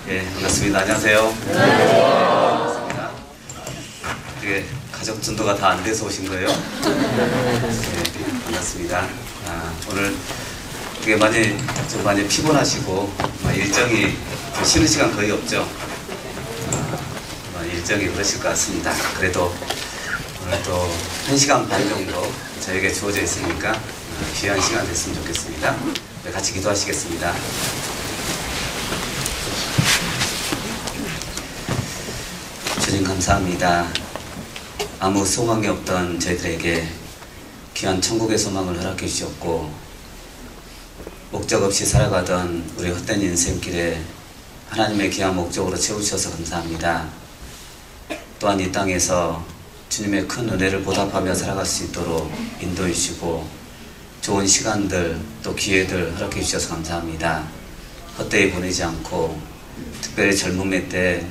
예, 반갑습니다. 안녕하세요. 반갑습니다. 되게 가족 전도가 다 안 돼서 오신 거예요? 네, 반갑습니다. 오늘 되게 많이 피곤하시고 일정이 쉬는 시간 거의 없죠. 일정이 그러실 것 같습니다. 그래도 오늘 또 1시간 반 정도 저에게 주어져 있으니까 귀한 시간 됐으면 좋겠습니다. 네, 같이 기도하시겠습니다. 주님 감사합니다. 아무 소망이 없던 저희들에게 귀한 천국의 소망을 허락해 주셨고, 목적 없이 살아가던 우리 헛된 인생길에 하나님의 귀한 목적으로 채우셔서 감사합니다. 또한 이 땅에서 주님의 큰 은혜를 보답하며 살아갈 수 있도록 인도해 주시고 좋은 시간들 또 기회들 허락해 주셔서 감사합니다. 헛되이 보내지 않고 특별히 젊음의 때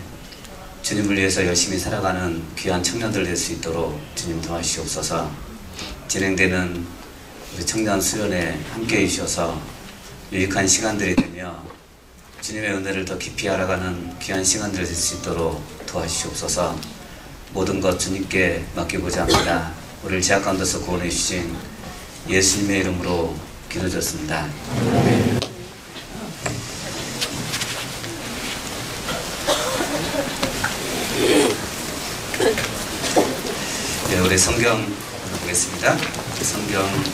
주님을 위해서 열심히 살아가는 귀한 청년들 될 수 있도록 주님 도와주시옵소서. 진행되는 우리 청년 수련회 함께해 주셔서 유익한 시간들이 되며 주님의 은혜를 더 깊이 알아가는 귀한 시간들 될 수 있도록 도와주시옵소서. 모든 것 주님께 맡기고자 합니다. 우리를 죄악 가운데서 구원해 주신 예수님의 이름으로 기도드렸습니다. 네, 우리 성경 보겠습니다. 성경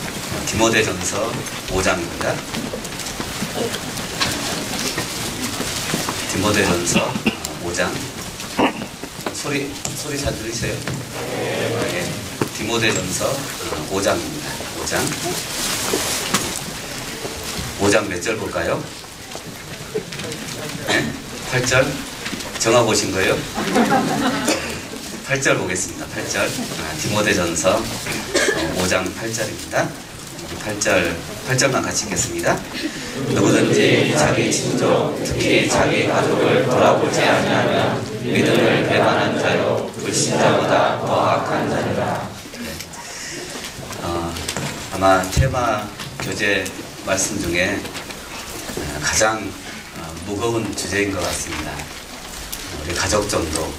디모데전서 5장입니다. 디모데전서 5장. 소리 잘 들리세요? 네. 디모데전서 5장입니다. 5장 몇 절 볼까요? 네? 8절? 정하 보신 거예요? 8절 보겠습니다. 8절. 디모데전서 5장 8절입니다. 8절만 같이 읽겠습니다. 누구든지 자기 친족, 특히 자기 가족을 돌아보지 아니하면 믿음을 배반한 자요 불신자보다 더 악한 자니라. 아마 테마 교재 말씀 중에 가장 무거운 주제인 것 같습니다. 우리 가족 전도,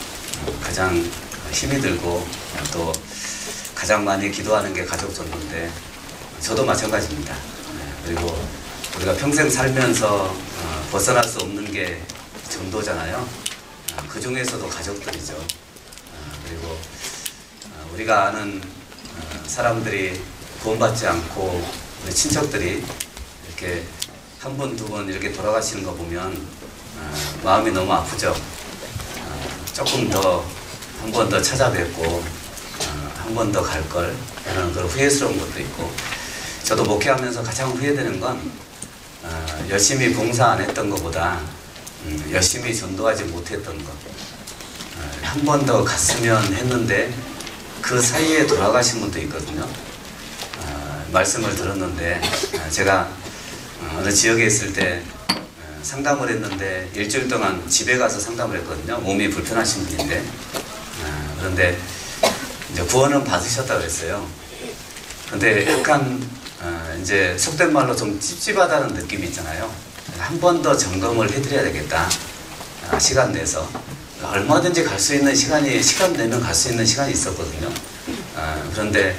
가장 힘이 들고 또 가장 많이 기도하는 게 가족 전도인데 저도 마찬가지입니다. 그리고 우리가 평생 살면서 벗어날 수 없는 게 전도잖아요. 그 중에서도 가족들이죠. 그리고 우리가 아는 사람들이 구원받지 않고 우리 친척들이 이렇게 한 분, 두 분 이렇게 돌아가시는 거 보면 마음이 너무 아프죠. 조금 더 한 번 더 찾아뵙고 한 번 더 갈 걸 하는 그런 후회스러운 것도 있고, 저도 목회하면서 가장 후회되는 건 열심히 봉사 안 했던 것보다 열심히 전도하지 못했던 것. 한 번 더 갔으면 했는데 그 사이에 돌아가신 분도 있거든요. 말씀을 들었는데 제가 어느 지역에 있을 때 상담을 했는데 일주일 동안 집에 가서 상담을 했거든요. 몸이 불편하신 분인데 그런데 이제 구원은 받으셨다고 그랬어요. 근데 약간 이제 속된 말로 좀 찝찝하다는 느낌이 있잖아요. 한 번 더 점검을 해드려야 되겠다. 시간 내서 얼마든지 갈 수 있는 시간 내면 갈 수 있는 시간이 있었거든요. 그런데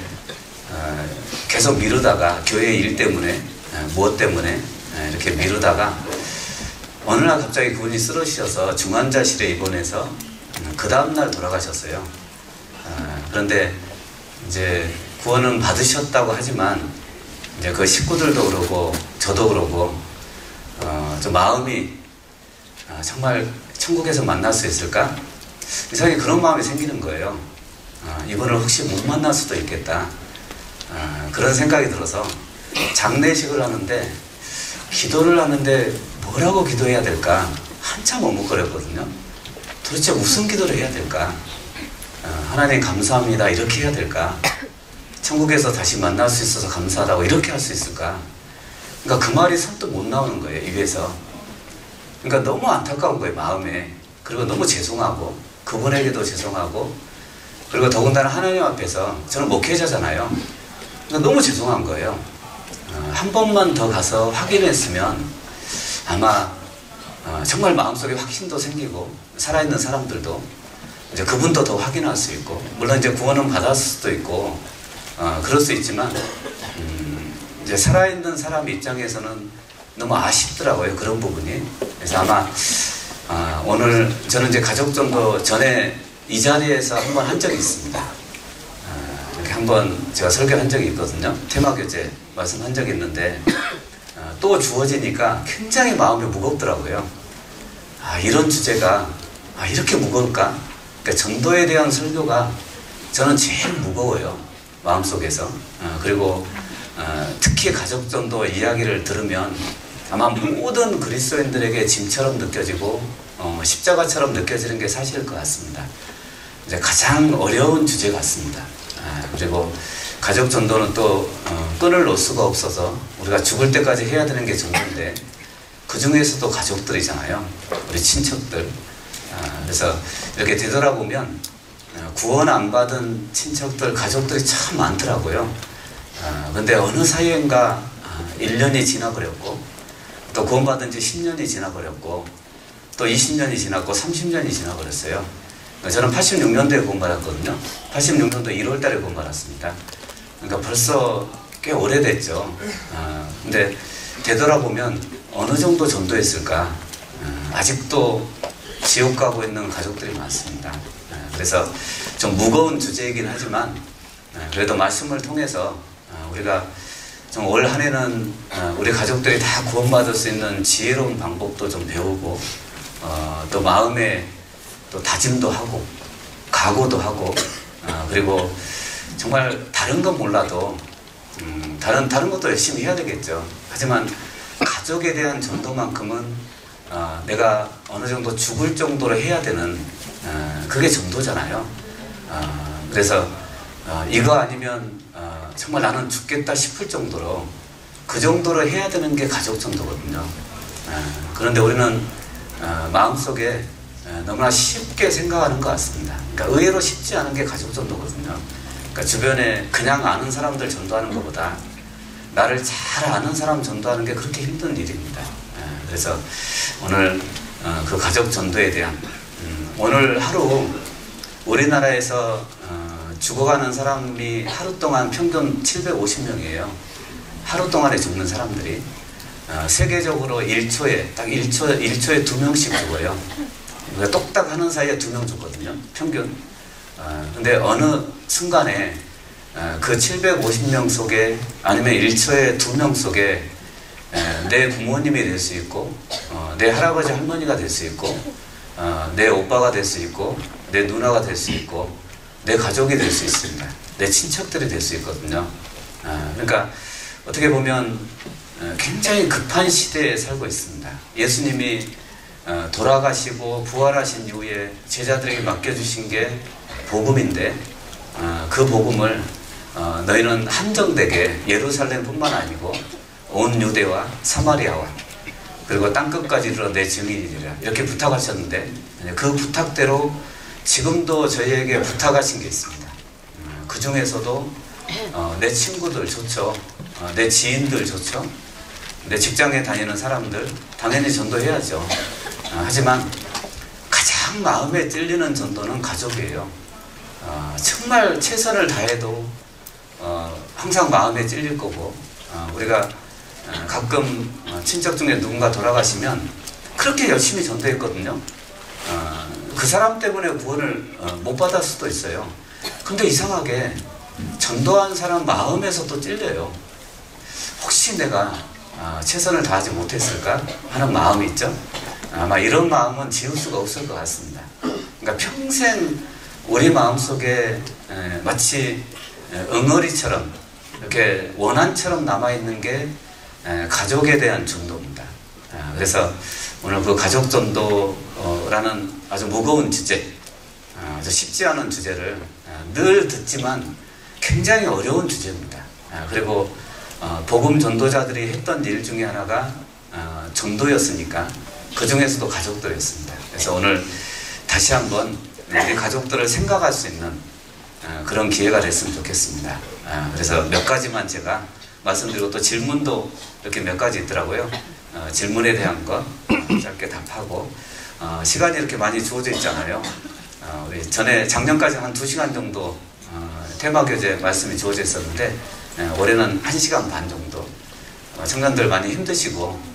계속 미루다가 교회 일 때문에 무엇 때문에 이렇게 미루다가 어느 날 갑자기 그분이 쓰러지셔서 중환자실에 입원해서 그 다음날 돌아가셨어요. 그런데 이제 구원은 받으셨다고 하지만 이제 그 식구들도 그러고 저도 그러고 좀 마음이 정말 천국에서 만날 수 있을까? 이상하게 그런 마음이 생기는 거예요. 이분을 혹시 못 만날 수도 있겠다. 그런 생각이 들어서 장례식을 하는데 기도를 하는데 뭐라고 기도해야 될까? 한참 머뭇거렸거든요. 도대체 무슨 기도를 해야 될까? 하나님 감사합니다 이렇게 해야 될까? 천국에서 다시 만날 수 있어서 감사하다고 이렇게 할 수 있을까? 그러니까 그 말이 선뜻 못 나오는 거예요, 입에서. 그러니까 너무 안타까운 거예요, 마음에. 그리고 너무 죄송하고 그분에게도 죄송하고, 그리고 더군다나 하나님 앞에서 저는 목회자잖아요. 그러니까 너무 죄송한 거예요. 한 번만 더 가서 확인했으면 아마 정말 마음속에 확신도 생기고 살아있는 사람들도 이제 그분도 더 확인할 수 있고, 물론 이제 구원은 받았을 수도 있고 그럴 수 있지만 이제 살아있는 사람 입장에서는 너무 아쉽더라고요, 그런 부분이. 그래서 아마 오늘 저는 이제 가족전도 전에 이 자리에서 한번 한 적이 있습니다. 이렇게 한번 제가 설교한 적이 있거든요. 테마교재 말씀한 적이 있는데 또 주어지니까 굉장히 마음이 무겁더라고요. 이런 주제가 이렇게 무거울까? 그러니까 전도에 대한 설교가 저는 제일 무거워요, 마음속에서. 그리고 특히 가족전도 이야기를 들으면 아마 모든 그리스도인들에게 짐처럼 느껴지고 십자가처럼 느껴지는 게 사실일 것 같습니다. 이제 가장 어려운 주제 같습니다. 그리고 가족전도는 또 끈을 놓을 수가 없어서 우리가 죽을 때까지 해야 되는 게 전도인데 그 중에서도 가족들이잖아요, 우리 친척들. 그래서 이렇게 되돌아보면 구원 안 받은 친척들, 가족들이 참 많더라고요. 근데 어느 사이인가 1년이 지나버렸고, 또 구원받은 지 10년이 지나버렸고, 또 20년이 지났고 30년이 지나버렸어요. 저는 86년도에 구원받았거든요. 86년도 1월달에 구원받았습니다. 그러니까 벌써 꽤 오래됐죠. 근데 되돌아보면 어느 정도 전도했을까? 아직도 지옥 가고 있는 가족들이 많습니다. 그래서 좀 무거운 주제이긴 하지만 그래도 말씀을 통해서 우리가 좀 올 한 해는 우리 가족들이 다 구원받을 수 있는 지혜로운 방법도 좀 배우고 또 마음에 또 다짐도 하고 각오도 하고 그리고 정말 다른 건 몰라도 다른 것도 열심히 해야 되겠죠. 하지만 가족에 대한 전도만큼은 내가 어느 정도 죽을 정도로 해야 되는 그게 전도잖아요. 그래서 이거 아니면 정말 나는 죽겠다 싶을 정도로 그 정도로 해야 되는 게 가족 전도거든요. 그런데 우리는 마음속에 너무나 쉽게 생각하는 것 같습니다. 그러니까 의외로 쉽지 않은 게 가족 전도거든요. 그러니까 주변에 그냥 아는 사람들 전도하는 것보다 나를 잘 아는 사람 전도하는 게 그렇게 힘든 일입니다. 그래서 오늘 그 가족 전도에 대한 오늘 하루 우리나라에서 죽어가는 사람이 하루 동안 평균 750명이에요. 하루 동안에 죽는 사람들이 세계적으로 1초에 딱 1초에 2명씩 죽어요. 그러니까 똑딱 하는 사이에 2명 죽거든요, 평균. 근데 어느 순간에 그 750명 속에 아니면 1초에 2명 속에 내 부모님이 될 수 있고 내 할아버지 할머니가 될 수 있고 내 오빠가 될 수 있고 내 누나가 될 수 있고 내 가족이 될 수 있습니다. 내 친척들이 될 수 있거든요. 그러니까 어떻게 보면 굉장히 급한 시대에 살고 있습니다. 예수님이 돌아가시고 부활하신 이후에 제자들에게 맡겨주신 게 복음인데 그 복음을 너희는 한정되게 예루살렘뿐만 아니고 온 유대와 사마리아와 그리고 땅끝까지 이르러 내 증인이리라 이렇게 부탁하셨는데 그 부탁대로 지금도 저희에게 부탁하신 게 있습니다. 그 중에서도 내 친구들 좋죠. 내 지인들 좋죠. 내 직장에 다니는 사람들 당연히 전도해야죠. 하지만 가장 마음에 찔리는 전도는 가족이에요. 정말 최선을 다해도 항상 마음에 찔릴 거고 우리가 가끔 친척 중에 누군가 돌아가시면 그렇게 열심히 전도했거든요. 그 사람 때문에 구원을 못 받을 수도 있어요. 근데 이상하게 전도한 사람 마음에서도 찔려요. 혹시 내가 최선을 다하지 못했을까 하는 마음이 있죠. 아마 이런 마음은 지울 수가 없을 것 같습니다. 그러니까 평생 우리 마음속에 마치 응어리처럼 이렇게 원한처럼 남아있는 게 가족에 대한 전도입니다. 그래서 오늘 그 가족 전도라는 아주 무거운 주제, 아주 쉽지 않은 주제를 늘 듣지만 굉장히 어려운 주제입니다. 그리고 복음 전도자들이 했던 일 중에 하나가 전도였으니까 그 중에서도 가족들이었습니다. 그래서 오늘 다시 한번 우리 가족들을 생각할 수 있는 그런 기회가 됐으면 좋겠습니다. 그래서 몇 가지만 제가 말씀드리고 또 질문도 이렇게 몇 가지 있더라고요. 질문에 대한 거 짧게 답하고 시간이 이렇게 많이 주어져 있잖아요. 우리 전에 작년까지 한 2시간 정도 테마 교재 말씀이 주어져 있었는데 올해는 1시간 반 정도 청년들 많이 힘드시고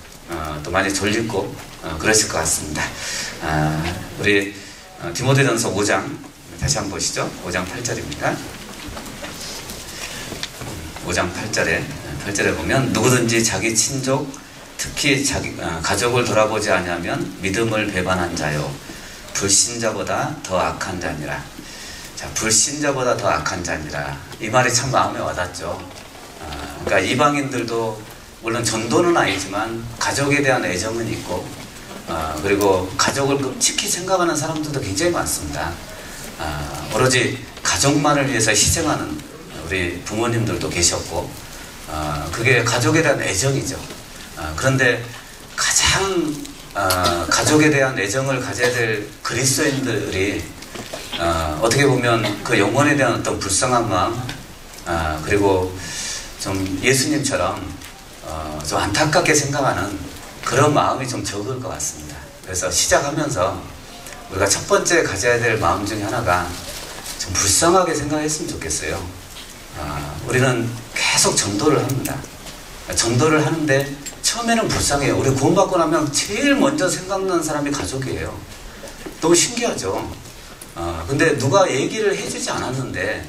또 많이 졸리고 그러실 것 같습니다. 우리 디모데전서 5장 다시 한번 보시죠. 5장 8절입니다. 5장 8절에 보면 누구든지 자기 친족 특히 자기 가족을 돌아보지 아니하면 믿음을 배반한 자요 불신자보다 더 악한 자니라. 자, 불신자보다 더 악한 자니라. 이 말이 참 마음에 와닿죠. 그러니까 이방인들도 물론 전도는 아니지만 가족에 대한 애정은 있고 그리고 가족을 끔찍히 생각하는 사람들도 굉장히 많습니다. 오로지 가족만을 위해서 희생하는 우리 부모님들도 계셨고 그게 가족에 대한 애정이죠. 그런데 가장 가족에 대한 애정을 가져야 될 그리스도인들이 어떻게 보면 그 영혼에 대한 어떤 불쌍한 마음 그리고 좀 예수님처럼 좀 안타깝게 생각하는 그런 마음이 좀 적을 것 같습니다. 그래서 시작하면서 우리가 첫 번째 가져야 될 마음 중에 하나가 좀 불쌍하게 생각했으면 좋겠어요. 우리는 계속 전도를 합니다. 전도를 하는데 처음에는 불쌍해요. 우리 구원받고 나면 제일 먼저 생각나는 사람이 가족이에요. 너무 신기하죠. 근데 누가 얘기를 해주지 않았는데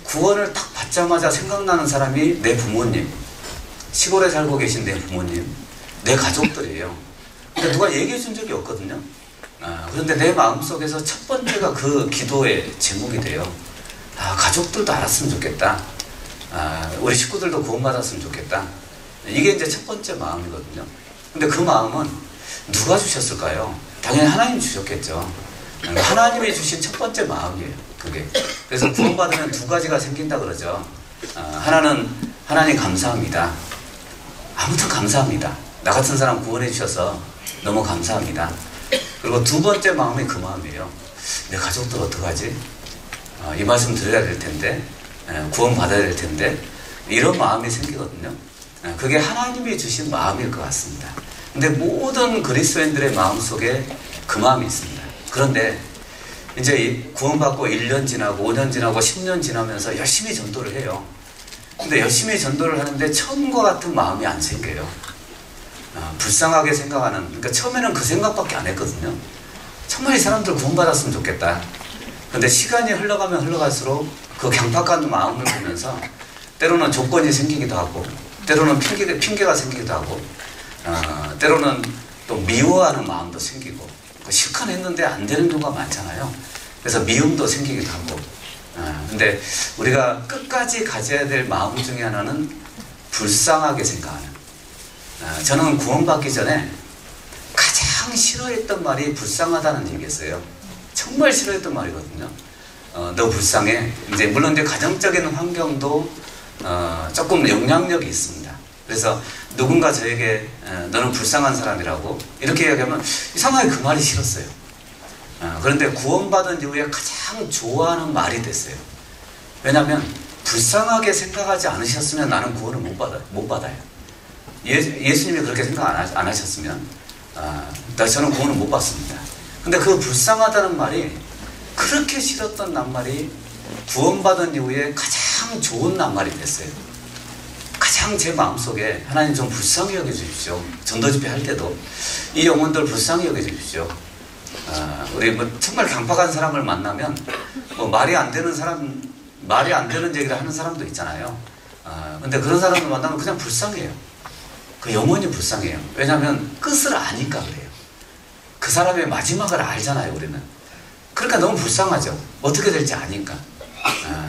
구원을 딱 받자마자 생각나는 사람이 내 부모님, 시골에 살고 계신 내 부모님, 내 가족들이에요. 근데 누가 얘기해 준 적이 없거든요. 그런데 내 마음속에서 첫 번째가 그 기도의 제목이 돼요. 가족들도 알았으면 좋겠다. 우리 식구들도 구원받았으면 좋겠다. 이게 이제 첫 번째 마음이거든요. 근데 그 마음은 누가 주셨을까요? 당연히 하나님이 주셨겠죠. 하나님이 주신 첫 번째 마음이에요. 그게. 그래서 구원받으면 두 가지가 생긴다 그러죠. 하나는 하나님 감사합니다. 아무튼 감사합니다. 나 같은 사람 구원해 주셔서 너무 감사합니다. 그리고 두 번째 마음이 그 마음이에요. 내 가족들 어떡하지? 이 말씀 드려야 될 텐데 구원 받아야 될 텐데 이런 마음이 생기거든요. 그게 하나님이 주신 마음일 것 같습니다. 근데 모든 그리스도인들의 마음속에 그 마음이 있습니다. 그런데 이제 구원받고 1년 지나고 5년 지나고 10년 지나면서 열심히 전도를 해요. 근데 열심히 전도를 하는데 처음과 같은 마음이 안 생겨요. 불쌍하게 생각하는, 그러니까 처음에는 그 생각밖에 안 했거든요. 정말 이 사람들 구원받았으면 좋겠다. 근데 시간이 흘러가면 흘러갈수록 그 강팍한 마음을 보면서 때로는 조건이 생기기도 하고 때로는 핑계가 생기기도 하고 때로는 또 미워하는 마음도 생기고 실컷 했는데 안 되는 경우가 많잖아요. 그래서 미움도 생기기도 하고 근데 우리가 끝까지 가져야 될 마음 중에 하나는 불쌍하게 생각하는 저는 구원받기 전에 가장 싫어했던 말이 불쌍하다는 얘기였어요. 정말 싫어했던 말이거든요. 너 불쌍해. 이제 물론 이제 가정적인 환경도 조금 영향력이 있습니다. 그래서 누군가 저에게 너는 불쌍한 사람이라고 이렇게 이야기하면 이상하게 그 말이 싫었어요. 그런데 구원받은 이후에 가장 좋아하는 말이 됐어요. 왜냐하면 불쌍하게 생각하지 않으셨으면 나는 구원을 못 받아요. 예수님이 그렇게 생각 안 하셨으면 저는 구원을 못 받습니다. 근데 그 불쌍하다는 말이 그렇게 싫었던 낱말이 구원받은 이후에 가장 좋은 낱말이 됐어요. 가장 제 마음속에 하나님 좀 불쌍히 여겨주십시오. 전도집회 할 때도 이 영혼들 불쌍히 여겨주십시오. 우리 뭐 정말 강팍한 사람을 만나면 뭐 말이 안 되는 얘기를 하는 사람도 있잖아요. 근데 그런 사람을 만나면 그냥 불쌍해요. 그 영혼이 불쌍해요. 왜냐하면 끝을 아니까 그래요. 그 사람의 마지막을 알잖아요, 우리는. 그러니까 너무 불쌍하죠. 어떻게 될지 아니까.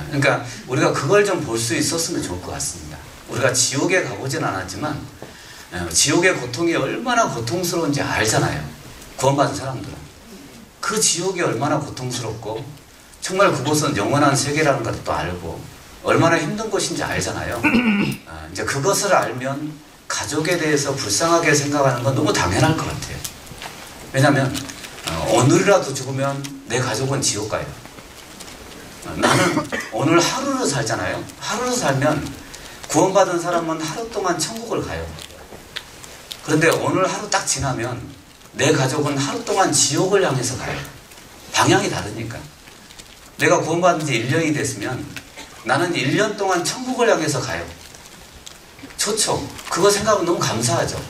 그러니까 우리가 그걸 좀 볼 수 있었으면 좋을 것 같습니다. 우리가 지옥에 가보진 않았지만 지옥의 고통이 얼마나 고통스러운지 알잖아요. 구원받은 사람들은. 그 지옥이 얼마나 고통스럽고 정말 그곳은 영원한 세계라는 것도 알고 얼마나 힘든 곳인지 알잖아요. 이제 그것을 알면 가족에 대해서 불쌍하게 생각하는 건 너무 당연할 것 같아요. 왜냐하면 오늘이라도 죽으면 내 가족은 지옥 가요. 나는 오늘 하루를 살잖아요. 하루를 살면 구원받은 사람은 하루 동안 천국을 가요. 그런데 오늘 하루 딱 지나면 내 가족은 하루 동안 지옥을 향해서 가요. 방향이 다르니까. 내가 구원받은 지 1년이 됐으면 나는 1년 동안 천국을 향해서 가요. 좋죠. 그거 생각하면 너무 감사하죠.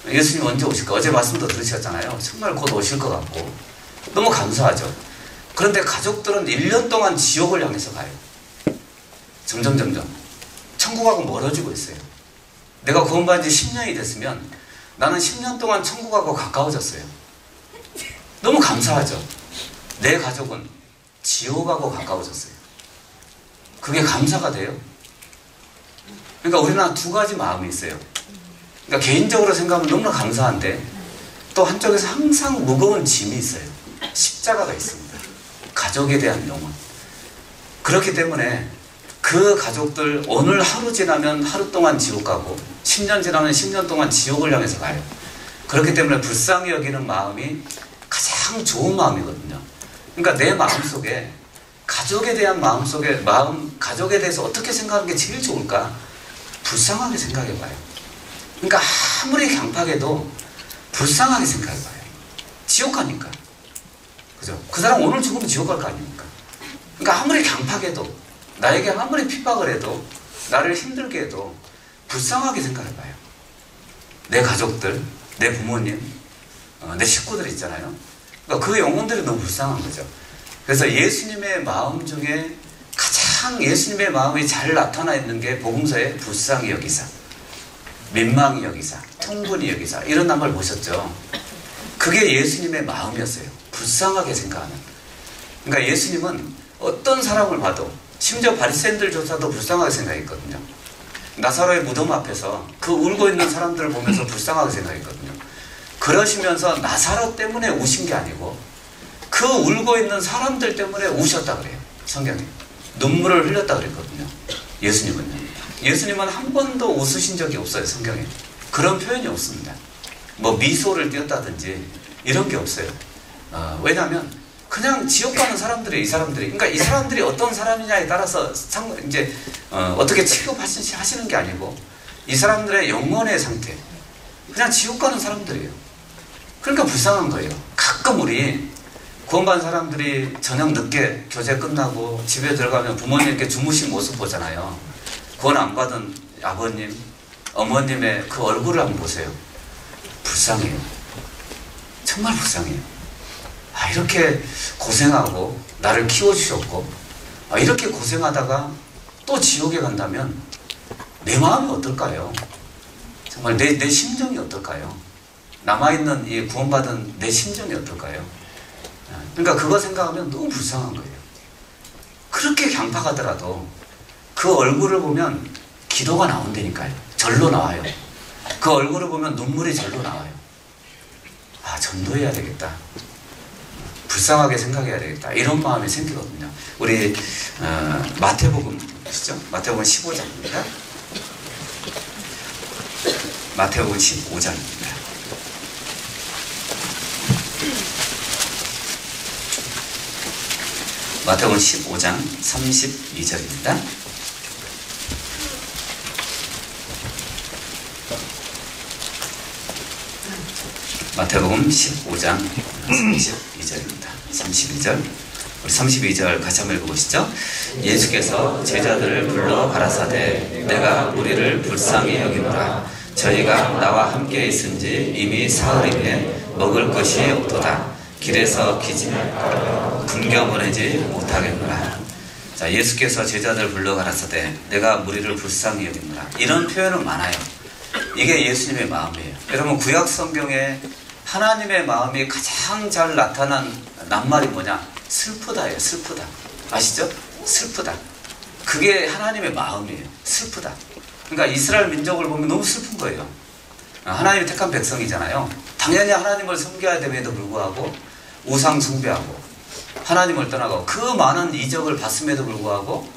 예수님 언제 오실까? 어제 말씀도 들으셨잖아요. 정말 곧 오실 것 같고 너무 감사하죠. 그런데 가족들은 1년 동안 지옥을 향해서 가요. 점점 천국하고 멀어지고 있어요. 내가 구원받은 지 10년이 됐으면 나는 10년 동안 천국하고 가까워졌어요. 너무 감사하죠. 내 가족은 지옥하고 가까워졌어요. 그게 감사가 돼요. 그러니까 우리는 두 가지 마음이 있어요. 그러니까 개인적으로 생각하면 너무나 감사한데 또 한쪽에서 항상 무거운 짐이 있어요. 십자가가 있습니다. 가족에 대한 영혼. 그렇기 때문에 그 가족들 오늘 하루 지나면 하루 동안 지옥 가고 10년 지나면 10년 동안 지옥을 향해서 가요. 그렇기 때문에 불쌍히 여기는 마음이 가장 좋은 마음이거든요. 그러니까 내 마음속에 가족에 대한 가족에 대해서 어떻게 생각하는 게 제일 좋을까? 불쌍하게 생각해봐요. 그러니까 아무리 강팍해도 불쌍하게 생각해봐요. 지옥 가니까. 그죠? 그 사람 오늘 죽으면 지옥 갈 거 아닙니까? 그러니까 아무리 강팍해도 나에게 아무리 핍박을 해도 나를 힘들게 해도 불쌍하게 생각해봐요. 내 가족들, 내 부모님, 내 식구들 있잖아요. 그러니까 그 영혼들이 너무 불쌍한 거죠. 그래서 예수님의 마음 중에 가장 예수님의 마음이 잘 나타나 있는 게 복음서의 불쌍히 여기사, 민망히 여기사, 통분히 여기사 이런 말 보셨죠? 그게 예수님의 마음이었어요. 불쌍하게 생각하는. 그러니까 예수님은 어떤 사람을 봐도 심지어 바리새인들조차도 불쌍하게 생각했거든요. 나사로의 무덤 앞에서 그 울고 있는 사람들을 보면서 불쌍하게 생각했거든요. 그러시면서 나사로 때문에 우신 게 아니고 그 울고 있는 사람들 때문에 우셨다 그래요. 성경에. 눈물을 흘렸다 그랬거든요. 예수님은 한 번도 웃으신 적이 없어요. 성경에. 그런 표현이 없습니다. 뭐 미소를 띄었다든지 이런 게 없어요. 왜냐하면 그냥 지옥 가는 사람들이 이 사람들이, 그러니까 이 사람들이 어떤 사람이냐에 따라서 이제 어떻게 취급하시는 게 아니고 이 사람들의 영혼의 상태, 그냥 지옥 가는 사람들이에요. 그러니까 불쌍한 거예요. 가끔 우리 구원받은 사람들이 저녁 늦게 교제 끝나고 집에 들어가면 부모님께 주무신 모습 보잖아요. 구원 안 받은 아버님, 어머님의 그 얼굴을 한번 보세요. 불쌍해요. 정말 불쌍해요. 이렇게 고생하고 나를 키워주셨고 이렇게 고생하다가 또 지옥에 간다면 내 마음이 어떨까요? 정말 내 심정이 어떨까요? 남아있는 이 구원받은 내 심정이 어떨까요? 그러니까 그거 생각하면 너무 불쌍한 거예요. 그렇게 강팍하더라도 그 얼굴을 보면 기도가 나온다니까요. 절로 나와요. 그 얼굴을 보면 눈물이 절로 나와요. 전도해야 되겠다. 불쌍하게 생각해야 되겠다. 이런 마음이 생기거든요. 우리 마태복음 보시죠. 마태복음 15장입니다. 마태복음 15장입니다. 마태복음 15장 32절입니다. 마태복음 15장 32절입니다. 32절. 우리 32절 같이 한번 읽어보시죠. 예수께서 제자들을 불러 가라사대 내가 우리를 불쌍히 여기노라. 저희가 나와 함께 있은지 이미 사흘이네 먹을 것이 없도다. 길에서 기진할까 굶겨 보내지 못하겠노라. 자, 예수께서 제자들 불러 가라사대 내가 우리를 불쌍히 여기노라. 이런 표현은 많아요. 이게 예수님의 마음이에요. 여러분 구약 성경에 하나님의 마음이 가장 잘 나타난 낱말이 뭐냐? 슬프다예요. 슬프다. 아시죠? 슬프다. 그게 하나님의 마음이에요. 슬프다. 그러니까 이스라엘 민족을 보면 너무 슬픈 거예요. 하나님이 택한 백성이잖아요. 당연히 하나님을 섬겨야 됨에도 불구하고 우상 숭배하고 하나님을 떠나고 그 많은 이적을 봤음에도 불구하고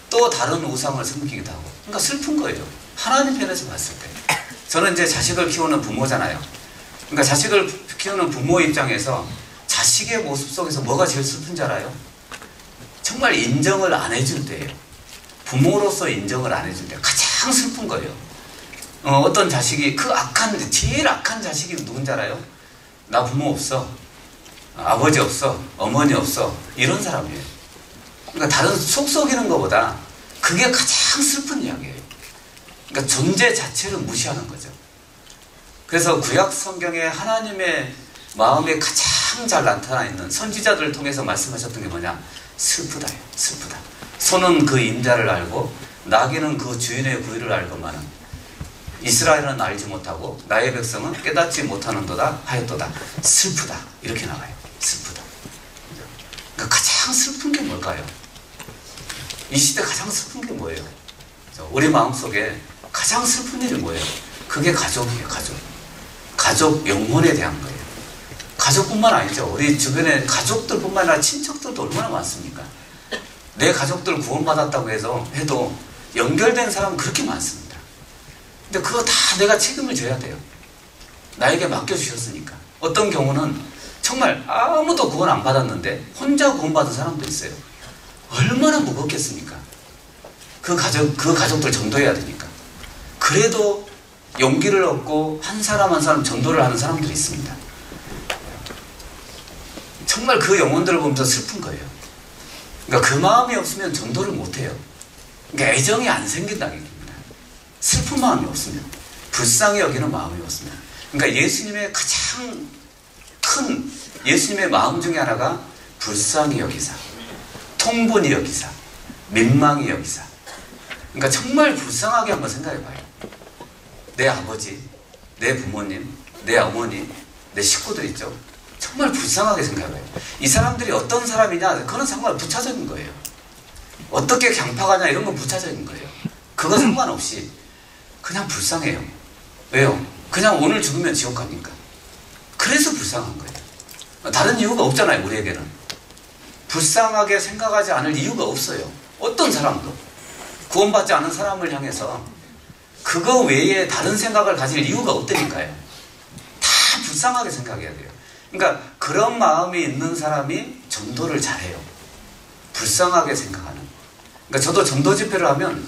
또 다른 우상을 섬기기도 하고, 그러니까 슬픈 거예요. 하나님 편에서 봤을 때. 저는 이제 자식을 키우는 부모잖아요. 그러니까 자식을 키우는 부모 입장에서 자식의 모습 속에서 뭐가 제일 슬픈지 알아요? 정말 인정을 안 해줄 때예요. 부모로서 인정을 안 해줄 때 가장 슬픈 거예요. 어떤 자식이 제일 악한 자식이 누군지 알아요? 나 부모 없어, 아버지 없어, 어머니 없어, 이런 사람이에요. 그러니까 다른 속 썩이는 것보다 그게 가장 슬픈 이야기예요. 그러니까 존재 자체를 무시하는 거죠. 그래서 구약 성경에 하나님의 마음에 가장 잘 나타나 있는 선지자들을 통해서 말씀하셨던 게 뭐냐? 슬프다예요. 슬프다. 소는 그 임자를 알고 나귀는 그 주인의 구유를 알고만은 이스라엘은 알지 못하고 나의 백성은 깨닫지 못하는도다 하였도다. 슬프다. 이렇게 나와요. 슬프다. 그러니까 가장 슬픈 게 뭘까요? 이 시대 가장 슬픈 게 뭐예요? 우리 마음속에 가장 슬픈 일이 뭐예요? 그게 가족이에요. 가족 영혼에 대한 거예요. 가족뿐만 아니죠. 우리 주변에 가족들뿐만 아니라 친척들도 얼마나 많습니까? 내 가족들 구원받았다고 해도 연결된 사람은 그렇게 많습니다. 근데 그거 다 내가 책임을 져야 돼요. 나에게 맡겨주셨으니까. 어떤 경우는 정말 아무도 구원 안 받았는데 혼자 구원받은 사람도 있어요. 얼마나 무겁겠습니까? 그 가족들 전도해야 되니까. 그래도 용기를 얻고 한 사람 한 사람 전도를 하는 사람들이 있습니다. 정말 그 영혼들을 보면서 슬픈 거예요. 그러니까 그 마음이 없으면 전도를 못해요. 그러니까 애정이 안 생긴다는 얘기입니다. 슬픈 마음이 없으면, 불쌍히 여기는 마음이 없으면. 그러니까 예수님의 가장 큰 예수님의 마음 중에 하나가 불쌍히 여기사, 통분히 여기사, 민망히 여기사. 그러니까 정말 불쌍하게 한번 생각해봐요. 내 아버지, 내 부모님, 내 어머니, 내 식구들 있죠. 정말 불쌍하게 생각해봐요. 이 사람들이 어떤 사람이냐, 그건 정말 부차적인 거예요. 어떻게 강파가냐 이런 건 부차적인 거예요. 그거 상관없이 그냥 불쌍해요. 왜요? 그냥 오늘 죽으면 지옥 가니까. 그래서 불쌍한 거예요. 다른 이유가 없잖아요. 우리에게는 불쌍하게 생각하지 않을 이유가 없어요. 어떤 사람도 구원받지 않은 사람을 향해서 그거 외에 다른 생각을 가질 이유가 없다니까요. 다 불쌍하게 생각해야 돼요. 그러니까 그런 마음이 있는 사람이 전도를 잘해요. 불쌍하게 생각하는. 그러니까 저도 전도 집회를 하면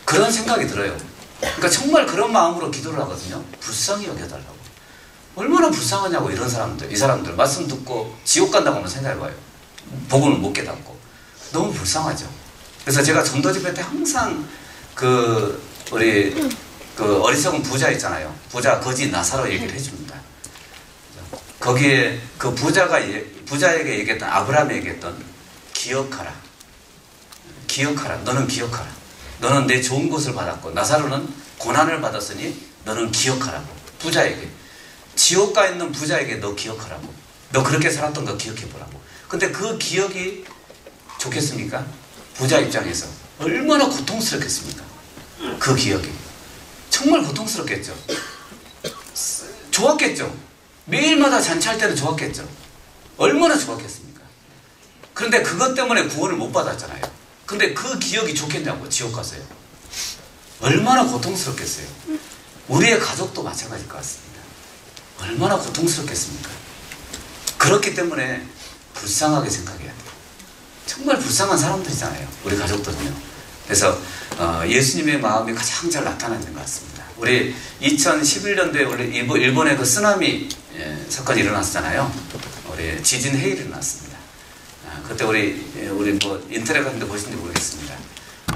그런 생각이 들어요. 그러니까 정말 그런 마음으로 기도를 하거든요. 불쌍히 여겨달라고. 얼마나 불쌍하냐고. 이 사람들 말씀 듣고 지옥 간다고 한번 생각해봐요. 복음을 못 깨닫고. 너무 불쌍하죠. 그래서 제가 전도 집회 때 항상 우리 어리석은 부자 있잖아요. 부자 거지 나사로 얘기를 해줍니다. 거기에 그 부자에게 얘기했던, 아브라함이 얘기했던, 기억하라. 너는 기억하라. 너는 내 좋은 것을 받았고 나사로는 고난을 받았으니 너는 기억하라고. 부자에게, 지옥 가 있는 부자에게 너 기억하라고. 너 그렇게 살았던 거 기억해보라고. 근데 그 기억이 좋겠습니까? 부자 입장에서 얼마나 고통스럽겠습니까? 그 기억이 정말 고통스럽겠죠. 좋았겠죠. 매일마다 잔치할 때는 좋았겠죠. 얼마나 좋았겠습니까? 그런데 그것 때문에 구원을 못 받았잖아요. 근데 그 기억이 좋겠냐고. 지옥 가서요. 얼마나 고통스럽겠어요. 우리의 가족도 마찬가지일 것 같습니다. 얼마나 고통스럽겠습니까? 그렇기 때문에 불쌍하게 생각해야 돼요. 정말 불쌍한 사람들이잖아요. 우리 가족들은요. 그래서 예수님의 마음이 가장 잘 나타나는 것 같습니다. 우리 2011년도에 우리 일본의 그 쓰나미 사건이 일어났잖아요. 우리 지진 해일이 일어났습니다. 그때 우리 뭐 인터넷 같은 데 보시는지 모르겠습니다.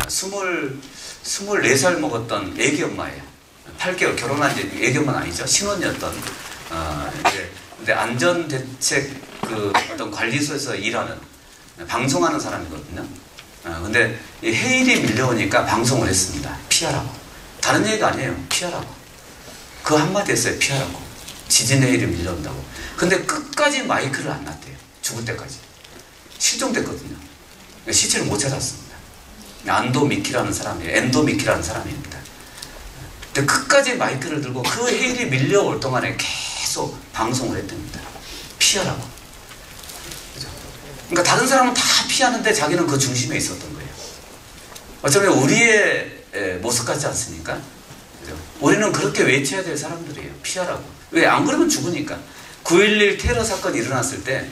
24살 먹었던 애기 엄마예요. 8개월 결혼한 지 애기 엄마는 아니죠. 신혼이었던 근데 안전대책 어떤 관리소에서 일하는 방송하는 사람이거든요. 근데 이 해일이 밀려오니까 방송을 했습니다. 피하라고. 다른 얘기가 아니에요. 피하라고. 그 한마디 했어요. 피하라고. 지진 해일이 밀려온다고. 근데 끝까지 마이크를 안 놨대요. 죽을 때까지. 실종됐거든요. 시체를 못 찾았습니다. 엔도미키라는 사람입니다. 근데 끝까지 마이크를 들고 그 해일이 밀려올 동안에 계속 방송을 했답니다. 피하라고. 그죠? 그러니까 다른 사람은 다 피하는데 자기는 그 중심에 있었던 거예요. 어쩌면 우리의 모습 같지 않습니까? 그죠? 우리는 그렇게 외쳐야 될 사람들이에요. 피하라고. 왜? 안 그러면 죽으니까. 9.11 테러 사건이 일어났을 때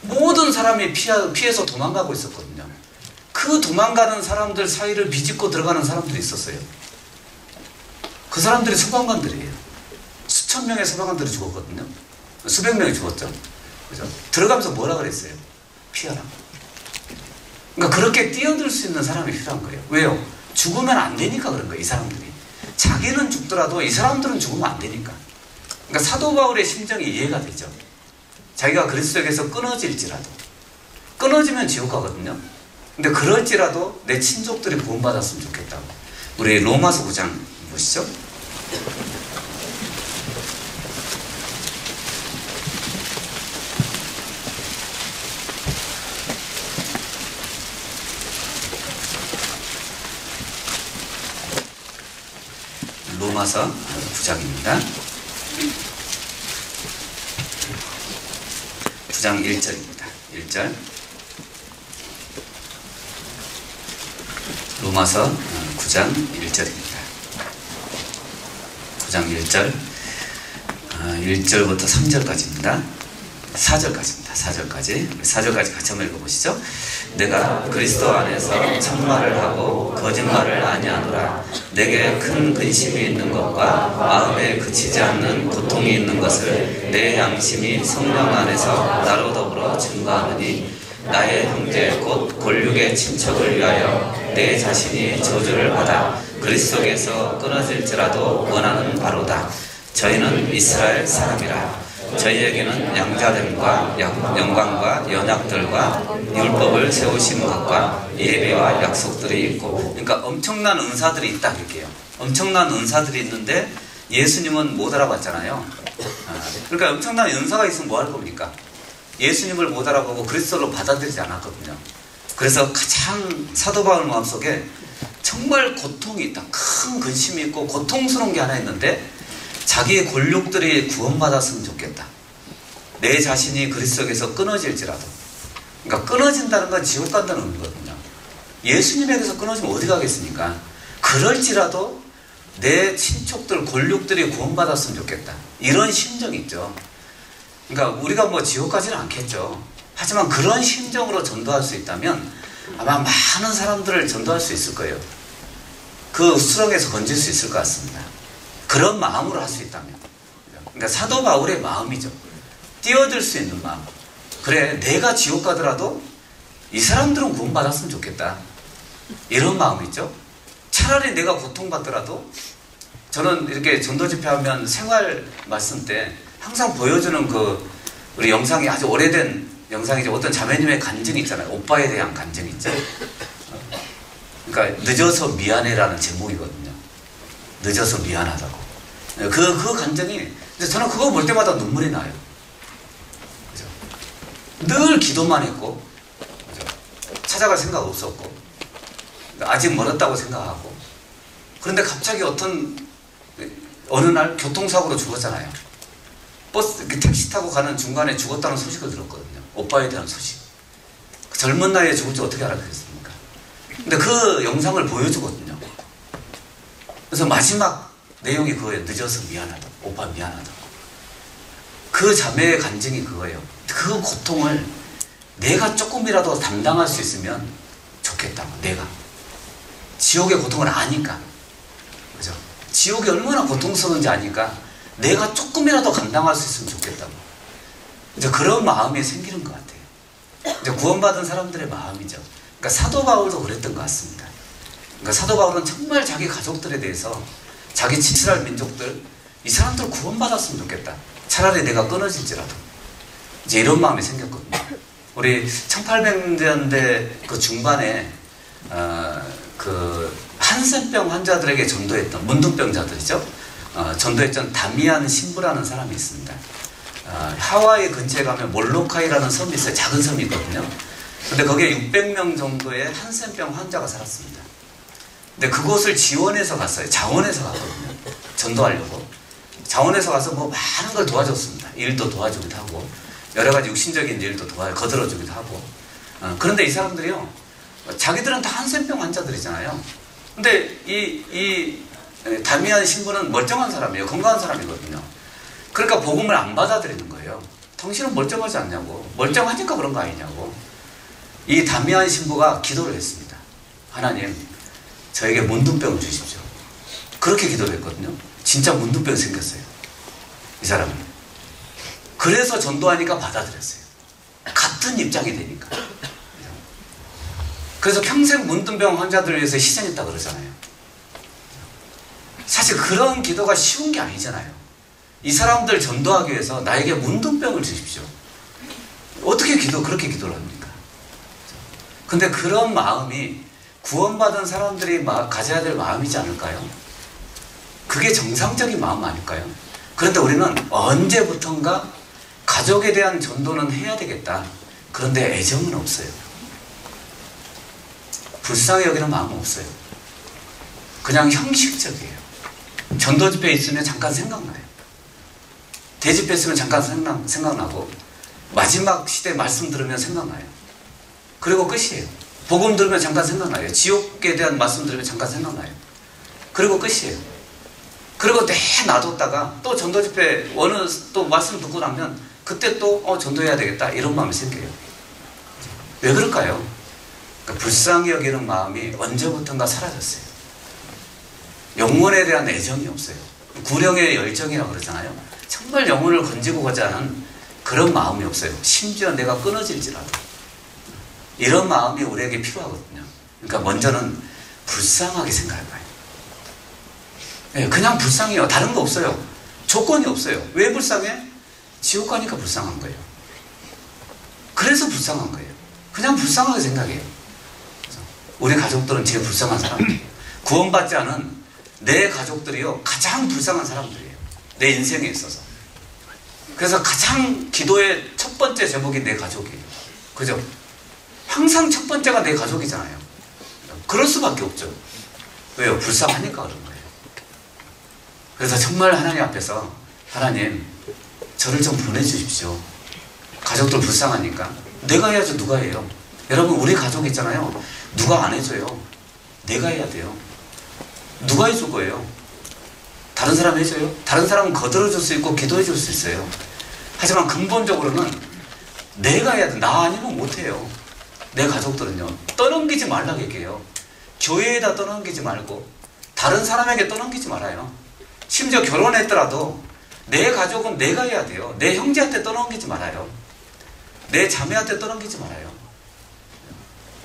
모든 사람이 피해서 도망가고 있었거든요. 그 도망가는 사람들 사이를 비집고 들어가는 사람들이 있었어요. 그 사람들이 소방관들이에요. 수천 명의 소방관들이 죽었거든요. 수백 명이 죽었죠. 그죠? 들어가면서 뭐라 그랬어요? 피하라. 그러니까 그렇게 뛰어들 수 있는 사람이 필요한 거예요. 왜요? 죽으면 안 되니까 그런 거예요. 이 사람들이. 자기는 죽더라도 이 사람들은 죽으면 안 되니까. 그러니까 사도 바울의 심정이 이해가 되죠. 자기가 그리스도에게서 끊어질지라도. 끊어지면 지옥 가거든요. 근데 그럴지라도 내 친족들이 구원받았으면 좋겠다고. 우리 로마서 9장 보시죠. 로마서 9장입니다. 9장 1절입니다. 1절. 로마서 9장 1절입니다. 9장 1절. 1절부터 3절까지입니다. 4절까지입니다. 4절까지 같이 한번 읽어보시죠. 내가 그리스도 안에서 참말을 하고 거짓말을 아니하노라. 내게 큰 근심이 있는 것과 마음에 그치지 않는 고통이 있는 것을 내 양심이 성령 안에서 나로 더불어 증거하느니 나의 형제 곧 골육의 친척을 위하여 내 자신이 저주를 받아 그리스도에게서 끊어질지라도 원하는 바로다. 저희는 이스라엘 사람이라. 저희에게는 양자됨과 영광과 연약들과 율법을 세우신 것과 예배와 약속들이 있고, 그러니까 엄청난 은사들이 있다 이렇게요. 엄청난 은사들이 있는데 예수님은 못 알아봤잖아요. 그러니까 엄청난 은사가 있으면 뭐 할 겁니까? 예수님을 못 알아보고 그리스도로 받아들이지 않았거든요. 그래서 가장 사도 바울 마음속에 정말 고통이 있다. 큰 근심이 있고 고통스러운 게 하나 있는데 자기의 골육들이 구원받았으면 좋겠다. 내 자신이 그리스도에게서 끊어질지라도. 그러니까 끊어진다는 건 지옥 간다는 의미거든요. 예수님에게서 끊어지면 어디 가겠습니까? 그럴지라도 내 친척들, 골육들이 구원받았으면 좋겠다. 이런 심정이 있죠. 그러니까 우리가 뭐 지옥 가지는 않겠죠. 하지만 그런 심정으로 전도할 수 있다면 아마 많은 사람들을 전도할 수 있을 거예요. 그 수렁에서 건질 수 있을 것 같습니다. 그런 마음으로 할 수 있다면. 그러니까 사도 바울의 마음이죠. 뛰어들 수 있는 마음. 그래, 내가 지옥 가더라도 이 사람들은 구원받았으면 좋겠다. 이런 마음이죠. 차라리 내가 고통받더라도 저는 이렇게 전도 집회하면 생활 말씀 때 항상 보여주는 그 우리 영상이 아주 오래된 영상이죠. 어떤 자매님의 간증이 있잖아요. 오빠에 대한 간증이 있죠. 그러니까 늦어서 미안해라는 제목이거든요. 늦어서 미안하다고. 그 간증이, 저는 그거 볼 때마다 눈물이 나요. 그죠? 늘 기도만 했고, 그죠? 찾아갈 생각 없었고, 아직 멀었다고 생각하고, 그런데 갑자기 어느 날 교통사고로 죽었잖아요. 택시 타고 가는 중간에 죽었다는 소식을 들었거든요. 오빠에 대한 소식. 그 젊은 나이에 죽을 줄 어떻게 알았겠습니까? 근데 그 영상을 보여주거든요. 그래서 마지막 내용이 그거예요. 늦어서 미안하다. 오빠 미안하다. 그 자매의 간증이 그거예요. 그 고통을 내가 조금이라도 담당할 수 있으면 좋겠다고. 내가. 지옥의 고통을 아니까. 그죠? 지옥이 얼마나 고통스러운지 아니까 내가 조금이라도 감당할 수 있으면 좋겠다고. 이제 그런 마음이 생기는 것 같아요. 이제 구원받은 사람들의 마음이죠. 그러니까 사도 바울도 그랬던 것 같습니다. 그러니까 사도 바울은 정말 자기 가족들에 대해서 자기 이스라엘 민족들, 이 사람들 구원받았으면 좋겠다. 차라리 내가 끊어질지라도. 이제 이런 마음이 생겼거든요. 우리 1800년대 그 중반에 그 한센병 환자들에게 전도했던 문둥병자들이죠. 전도했던 다미안 신부라는 사람이 있습니다. 하와이 근처에 가면 몰로카이라는 섬이 있어요. 작은 섬이 있거든요. 근데 거기에 600명 정도의 한센병 환자가 살았습니다. 근데 그곳을 지원해서 갔어요. 자원해서 갔거든요. 전도하려고. 자원해서 가서 뭐 많은 걸 도와줬습니다. 일도 도와주기도 하고, 여러 가지 육신적인 일도 거들어주기도 하고. 그런데 이 사람들이요, 자기들은 다 한센병 환자들이잖아요. 근데 이 다미안 신부는 멀쩡한 사람이에요. 건강한 사람이거든요. 그러니까 복음을 안 받아들이는 거예요. 당신은 멀쩡하지 않냐고. 멀쩡하니까 그런 거 아니냐고. 이 다미안 신부가 기도를 했습니다. 하나님, 저에게 문둥병을 주십시오. 그렇게 기도를 했거든요. 진짜 문둥병이 생겼어요. 이 사람은. 그래서 전도하니까 받아들였어요. 같은 입장이 되니까. 그래서 평생 문둥병 환자들을 위해서 희생했다 그러잖아요. 사실 그런 기도가 쉬운 게 아니잖아요. 이 사람들 전도하기 위해서 나에게 문둥병을 주십시오. 어떻게 그렇게 기도를 합니까? 근데 그런 마음이 구원받은 사람들이 가져야 될 마음이지 않을까요? 그게 정상적인 마음 아닐까요? 그런데 우리는 언제부턴가 가족에 대한 전도는 해야 되겠다. 그런데 애정은 없어요. 불쌍히 여기는 마음은 없어요. 그냥 형식적이에요. 전도 집회에 있으면 잠깐 생각나요. 대집회 있으면 잠깐 생각나고 마지막 시대 말씀 들으면 생각나요. 그리고 끝이에요. 복음 들으면 잠깐 생각나요. 지옥에 대한 말씀 들으면 잠깐 생각나요. 그리고 끝이에요. 그리고 놔뒀다가 또 전도 집회 어느 또 말씀 듣고 나면 그때 또 전도해야 되겠다 이런 마음이 생겨요. 왜 그럴까요? 그러니까 불쌍히 여기는 마음이 언제부턴가 사라졌어요. 영혼에 대한 애정이 없어요. 구령의 열정이라고 그러잖아요. 정말 영혼을 건지고자 하는 그런 마음이 없어요. 심지어 내가 끊어질지라도. 이런 마음이 우리에게 필요하거든요. 그러니까 먼저는 불쌍하게 생각해봐요. 네, 그냥 불쌍해요. 다른 거 없어요. 조건이 없어요. 왜 불쌍해? 지옥 가니까 불쌍한 거예요. 그래서 불쌍한 거예요. 그냥 불쌍하게 생각해요. 우리 가족들은 제일 불쌍한 사람이에요. 구원받지 않은 내 가족들이요 가장 불쌍한 사람들이에요. 내 인생에 있어서. 그래서 가장 기도의 첫 번째 제목이 내 가족이에요. 그죠? 항상 첫 번째가 내 가족이잖아요. 그럴 수밖에 없죠. 왜요? 불쌍하니까 그런 거예요. 그래서 정말 하나님 앞에서 하나님 저를 좀 보내주십시오. 가족들 불쌍하니까. 내가 해야죠. 누가 해요? 여러분 우리 가족 있잖아요. 누가 안 해줘요. 내가 해야 돼요. 누가 해줄 거예요? 다른 사람 해줘요? 다른 사람은 거들어줄 수 있고 기도해 줄 수 있어요. 하지만 근본적으로는 내가 해야 돼. 나 아니면 못해요. 내 가족들은요. 떠넘기지 말라고 얘기해요. 교회에다 떠넘기지 말고 다른 사람에게 떠넘기지 말아요. 심지어 결혼했더라도 내 가족은 내가 해야 돼요. 내 형제한테 떠넘기지 말아요. 내 자매한테 떠넘기지 말아요.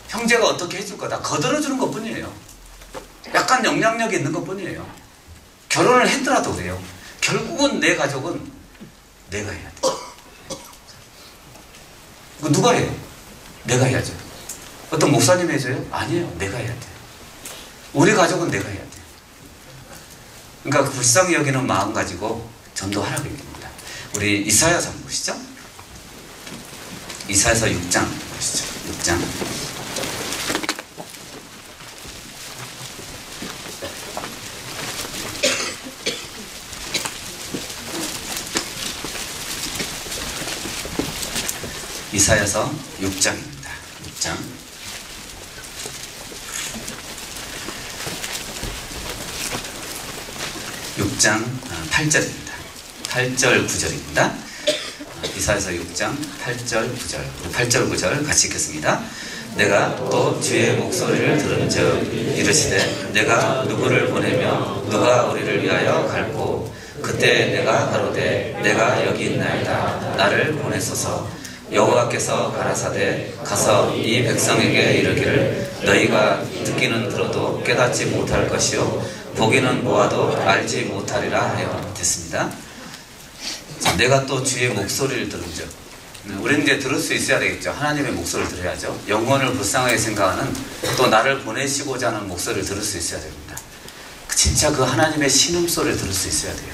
형제가 어떻게 해줄 거다. 거들어주는 것 뿐이에요. 약간 영향력이 있는 것 뿐이에요. 결혼을 했더라도 그래요. 결국은 내 가족은 내가 해야 돼. 그거 누가 해요? 내가 해야죠. 어떤 목사님 해줘요? 아니에요. 내가 해야 돼요. 우리 가족은 내가 해야 돼요. 그러니까 불쌍히 여기는 마음 가지고 전도하라고 얘기합니다. 우리 이사야서 한번 보시죠. 이사야서 6장 보시죠. 6장. 이사야서 6장입니다. 6장. 6장 8절입니다. 8절 9절입니다. 이사야서 6장 8절 9절. 8절 9절 같이 읽겠습니다. 내가 또 주의 목소리를 들은즉 이르시되 내가 누구를 보내며 누가 우리를 위하여 갈고 그때 내가 가로되 내가 여기 있나이다 나를 보내소서. 여호와께서 가라사대 가서 이 백성에게 이르기를 너희가 듣기는 들어도 깨닫지 못할 것이요 보기는 보아도 알지 못하리라 하여 됐습니다. 자, 내가 또 주의 목소리를 들은즉 우리는 이제 들을 수 있어야 되겠죠. 하나님의 목소리를 들어야죠. 영혼을 불쌍하게 생각하는 또 나를 보내시고자 하는 목소리를 들을 수 있어야 됩니다. 진짜 그 하나님의 신음소리를 들을 수 있어야 돼요.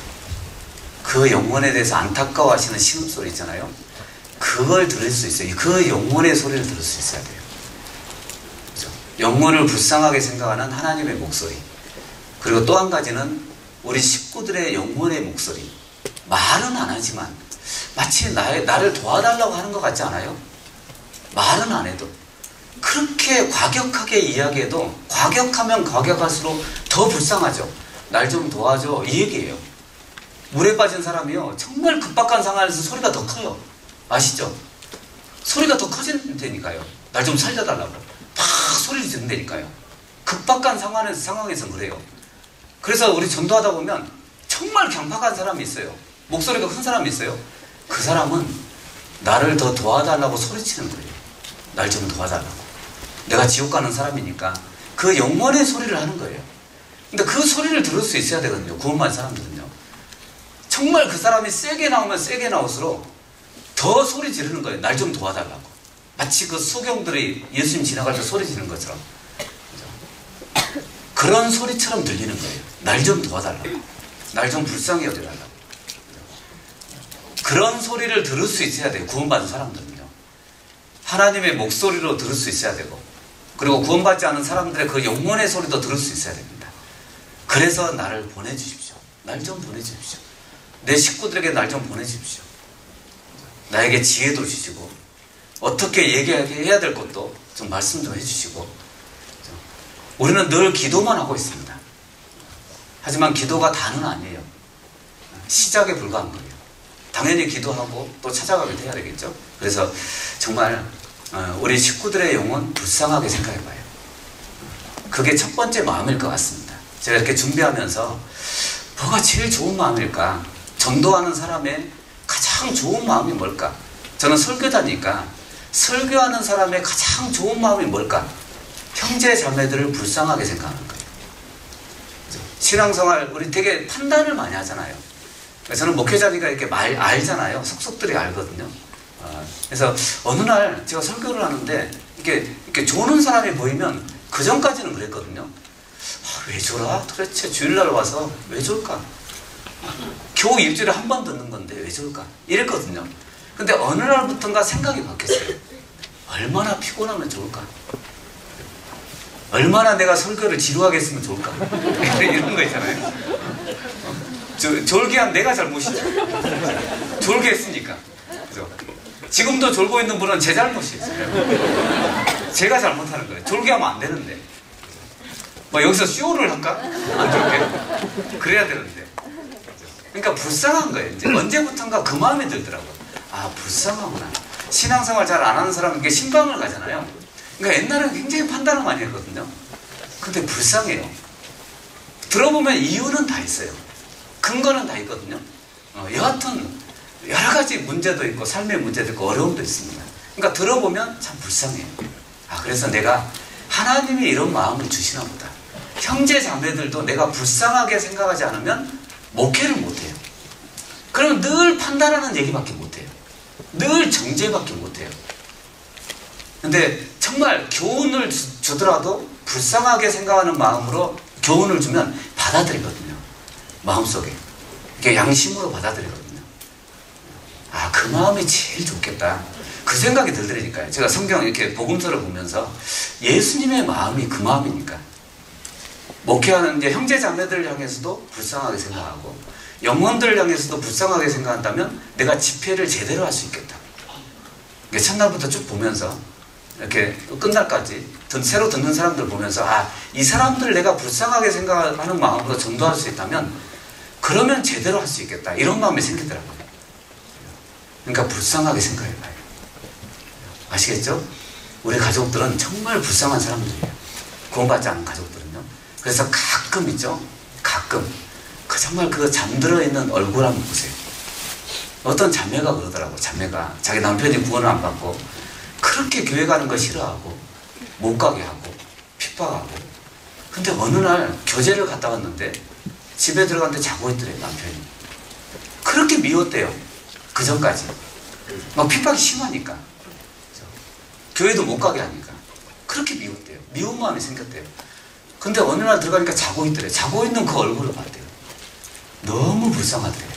그 영혼에 대해서 안타까워하시는 신음소리 있잖아요. 그걸 들을 수 있어요. 그 영혼의 소리를 들을 수 있어야 돼요. 그렇죠? 영혼을 불쌍하게 생각하는 하나님의 목소리. 그리고 또 한 가지는 우리 식구들의 영혼의 목소리. 말은 안 하지만 마치 나를 도와달라고 하는 것 같지 않아요? 말은 안 해도 그렇게 과격하게 이야기해도 과격하면 과격할수록 더 불쌍하죠. 날 좀 도와줘 이 얘기예요. 물에 빠진 사람이요 정말 급박한 상황에서 소리가 더 커요. 아시죠? 소리가 더 커진다니까요. 날 좀 살려달라고 막 소리를 지른다니까요. 급박한 상황에서 그래요. 그래서 우리 전도하다 보면 정말 강팍한 사람이 있어요. 목소리가 큰 사람이 있어요. 그 사람은 나를 더 도와달라고 소리치는 거예요. 날 좀 도와달라고. 내가 지옥 가는 사람이니까 그 영혼의 소리를 하는 거예요. 근데 그 소리를 들을 수 있어야 되거든요. 구원받은 사람들은요. 정말 그 사람이 세게 나오면 세게 나올수록 더 소리 지르는 거예요. 날 좀 도와달라고. 마치 그 수경들이 예수님 지나갈 때 소리 지르는 것처럼. 그죠? 그런 소리처럼 들리는 거예요. 날 좀 도와달라고. 날 좀 불쌍히 여겨달라고. 그런 소리를 들을 수 있어야 돼요. 구원받은 사람들은요. 하나님의 목소리로 들을 수 있어야 되고, 그리고 구원받지 않은 사람들의 그 영혼의 소리도 들을 수 있어야 됩니다. 그래서 나를 보내주십시오. 날 좀 보내주십시오. 내 식구들에게 날 좀 보내주십시오. 나에게 지혜도 주시고, 어떻게 얘기해야 될 것도 좀 말씀 좀 해주시고. 우리는 늘 기도만 하고 있습니다. 하지만 기도가 다는 아니에요. 시작에 불과한 거예요. 당연히 기도하고 또 찾아가기도 해야 되겠죠. 그래서 정말 우리 식구들의 영혼 불쌍하게 생각해봐요. 그게 첫 번째 마음일 것 같습니다. 제가 이렇게 준비하면서 뭐가 제일 좋은 마음일까? 전도하는 사람의 가장 좋은 마음이 뭘까? 저는 설교자니까 설교하는 사람의 가장 좋은 마음이 뭘까? 형제 자매들을 불쌍하게 생각하는 거예요. 신앙생활 우리 되게 판단을 많이 하잖아요. 저는 목회자니까 이렇게 알잖아요. 속속들이 알거든요. 그래서 어느 날 제가 설교를 하는데 이렇게 조는 사람이 보이면 그 전까지는 그랬거든요. 왜 졸아? 도대체 주일날 와서 왜 졸까? 겨우 일주일에 한 번 듣는 건데 왜 졸까? 이랬거든요. 근데 어느 날부터인가 생각이 바뀌었어요. 얼마나 피곤하면 좋을까? 얼마나 내가 설교를 지루하게 했으면 좋을까? 이런 거 있잖아요. 졸게 한 내가 잘못이죠. 졸게 했으니까. 그죠? 지금도 졸고 있는 분은 제 잘못이 있어요. 제가 잘못하는 거예요. 졸게 하면 안 되는데. 뭐 여기서 쇼를 할까? 안 졸게? 그래야 되는데. 그러니까 불쌍한 거예요. 이제 언제부턴가 그 마음이 들더라고요. 아, 불쌍하구나. 신앙생활 잘 안 하는 사람은 이게 신방을 가잖아요. 그러니까 옛날에는 굉장히 판단을 많이 했거든요. 근데 불쌍해요. 들어보면 이유는 다 있어요. 근거는 다 있거든요. 여하튼 여러 가지 문제도 있고 삶의 문제도 있고 어려움도 있습니다. 그러니까 들어보면 참 불쌍해요. 아, 그래서 내가 하나님이 이런 마음을 주시나 보다. 형제 자매들도 내가 불쌍하게 생각하지 않으면 목회를 못해요. 그럼 늘 판단하는 얘기밖에 못해요. 늘 정죄밖에 못해요. 근데 정말 교훈을 주더라도 불쌍하게 생각하는 마음으로 교훈을 주면 받아들이거든요. 마음속에. 이게 양심으로 받아들이거든요. 아, 그 마음이 제일 좋겠다. 그 생각이 들더라니까요. 제가 성경 이렇게 복음서를 보면서 예수님의 마음이 그 마음이니까. 목회하는 이제 형제 자매들을 향해서도 불쌍하게 생각하고 영혼들을 향해서도 불쌍하게 생각한다면 내가 집회를 제대로 할 수 있겠다. 첫날부터 쭉 보면서 이렇게 끝날까지 새로 듣는 사람들 보면서 아, 이 사람들을 내가 불쌍하게 생각하는 마음으로 전도할 수 있다면 그러면 제대로 할 수 있겠다. 이런 마음이 생기더라고요. 그러니까 불쌍하게 생각해봐요. 아시겠죠? 우리 가족들은 정말 불쌍한 사람들이에요. 구원받지 않은 가족들은요. 그래서 가끔 있죠. 가끔 정말 그 잠들어 있는 얼굴 한번 보세요. 어떤 자매가 그러더라고. 자매가 자기 남편이 구원을 안 받고 그렇게 교회 가는 거 싫어하고 못 가게 하고 핍박하고, 근데 어느 날 교제를 갔다 왔는데 집에 들어갔는데 자고 있더래요. 남편이. 그렇게 미웠대요. 그 전까지 막 핍박이 심하니까, 교회도 못 가게 하니까 그렇게 미웠대요. 미운 마음이 생겼대요. 근데 어느 날 들어가니까 자고 있더래요. 자고 있는 그 얼굴을 봤대요. 너무 불쌍하대요.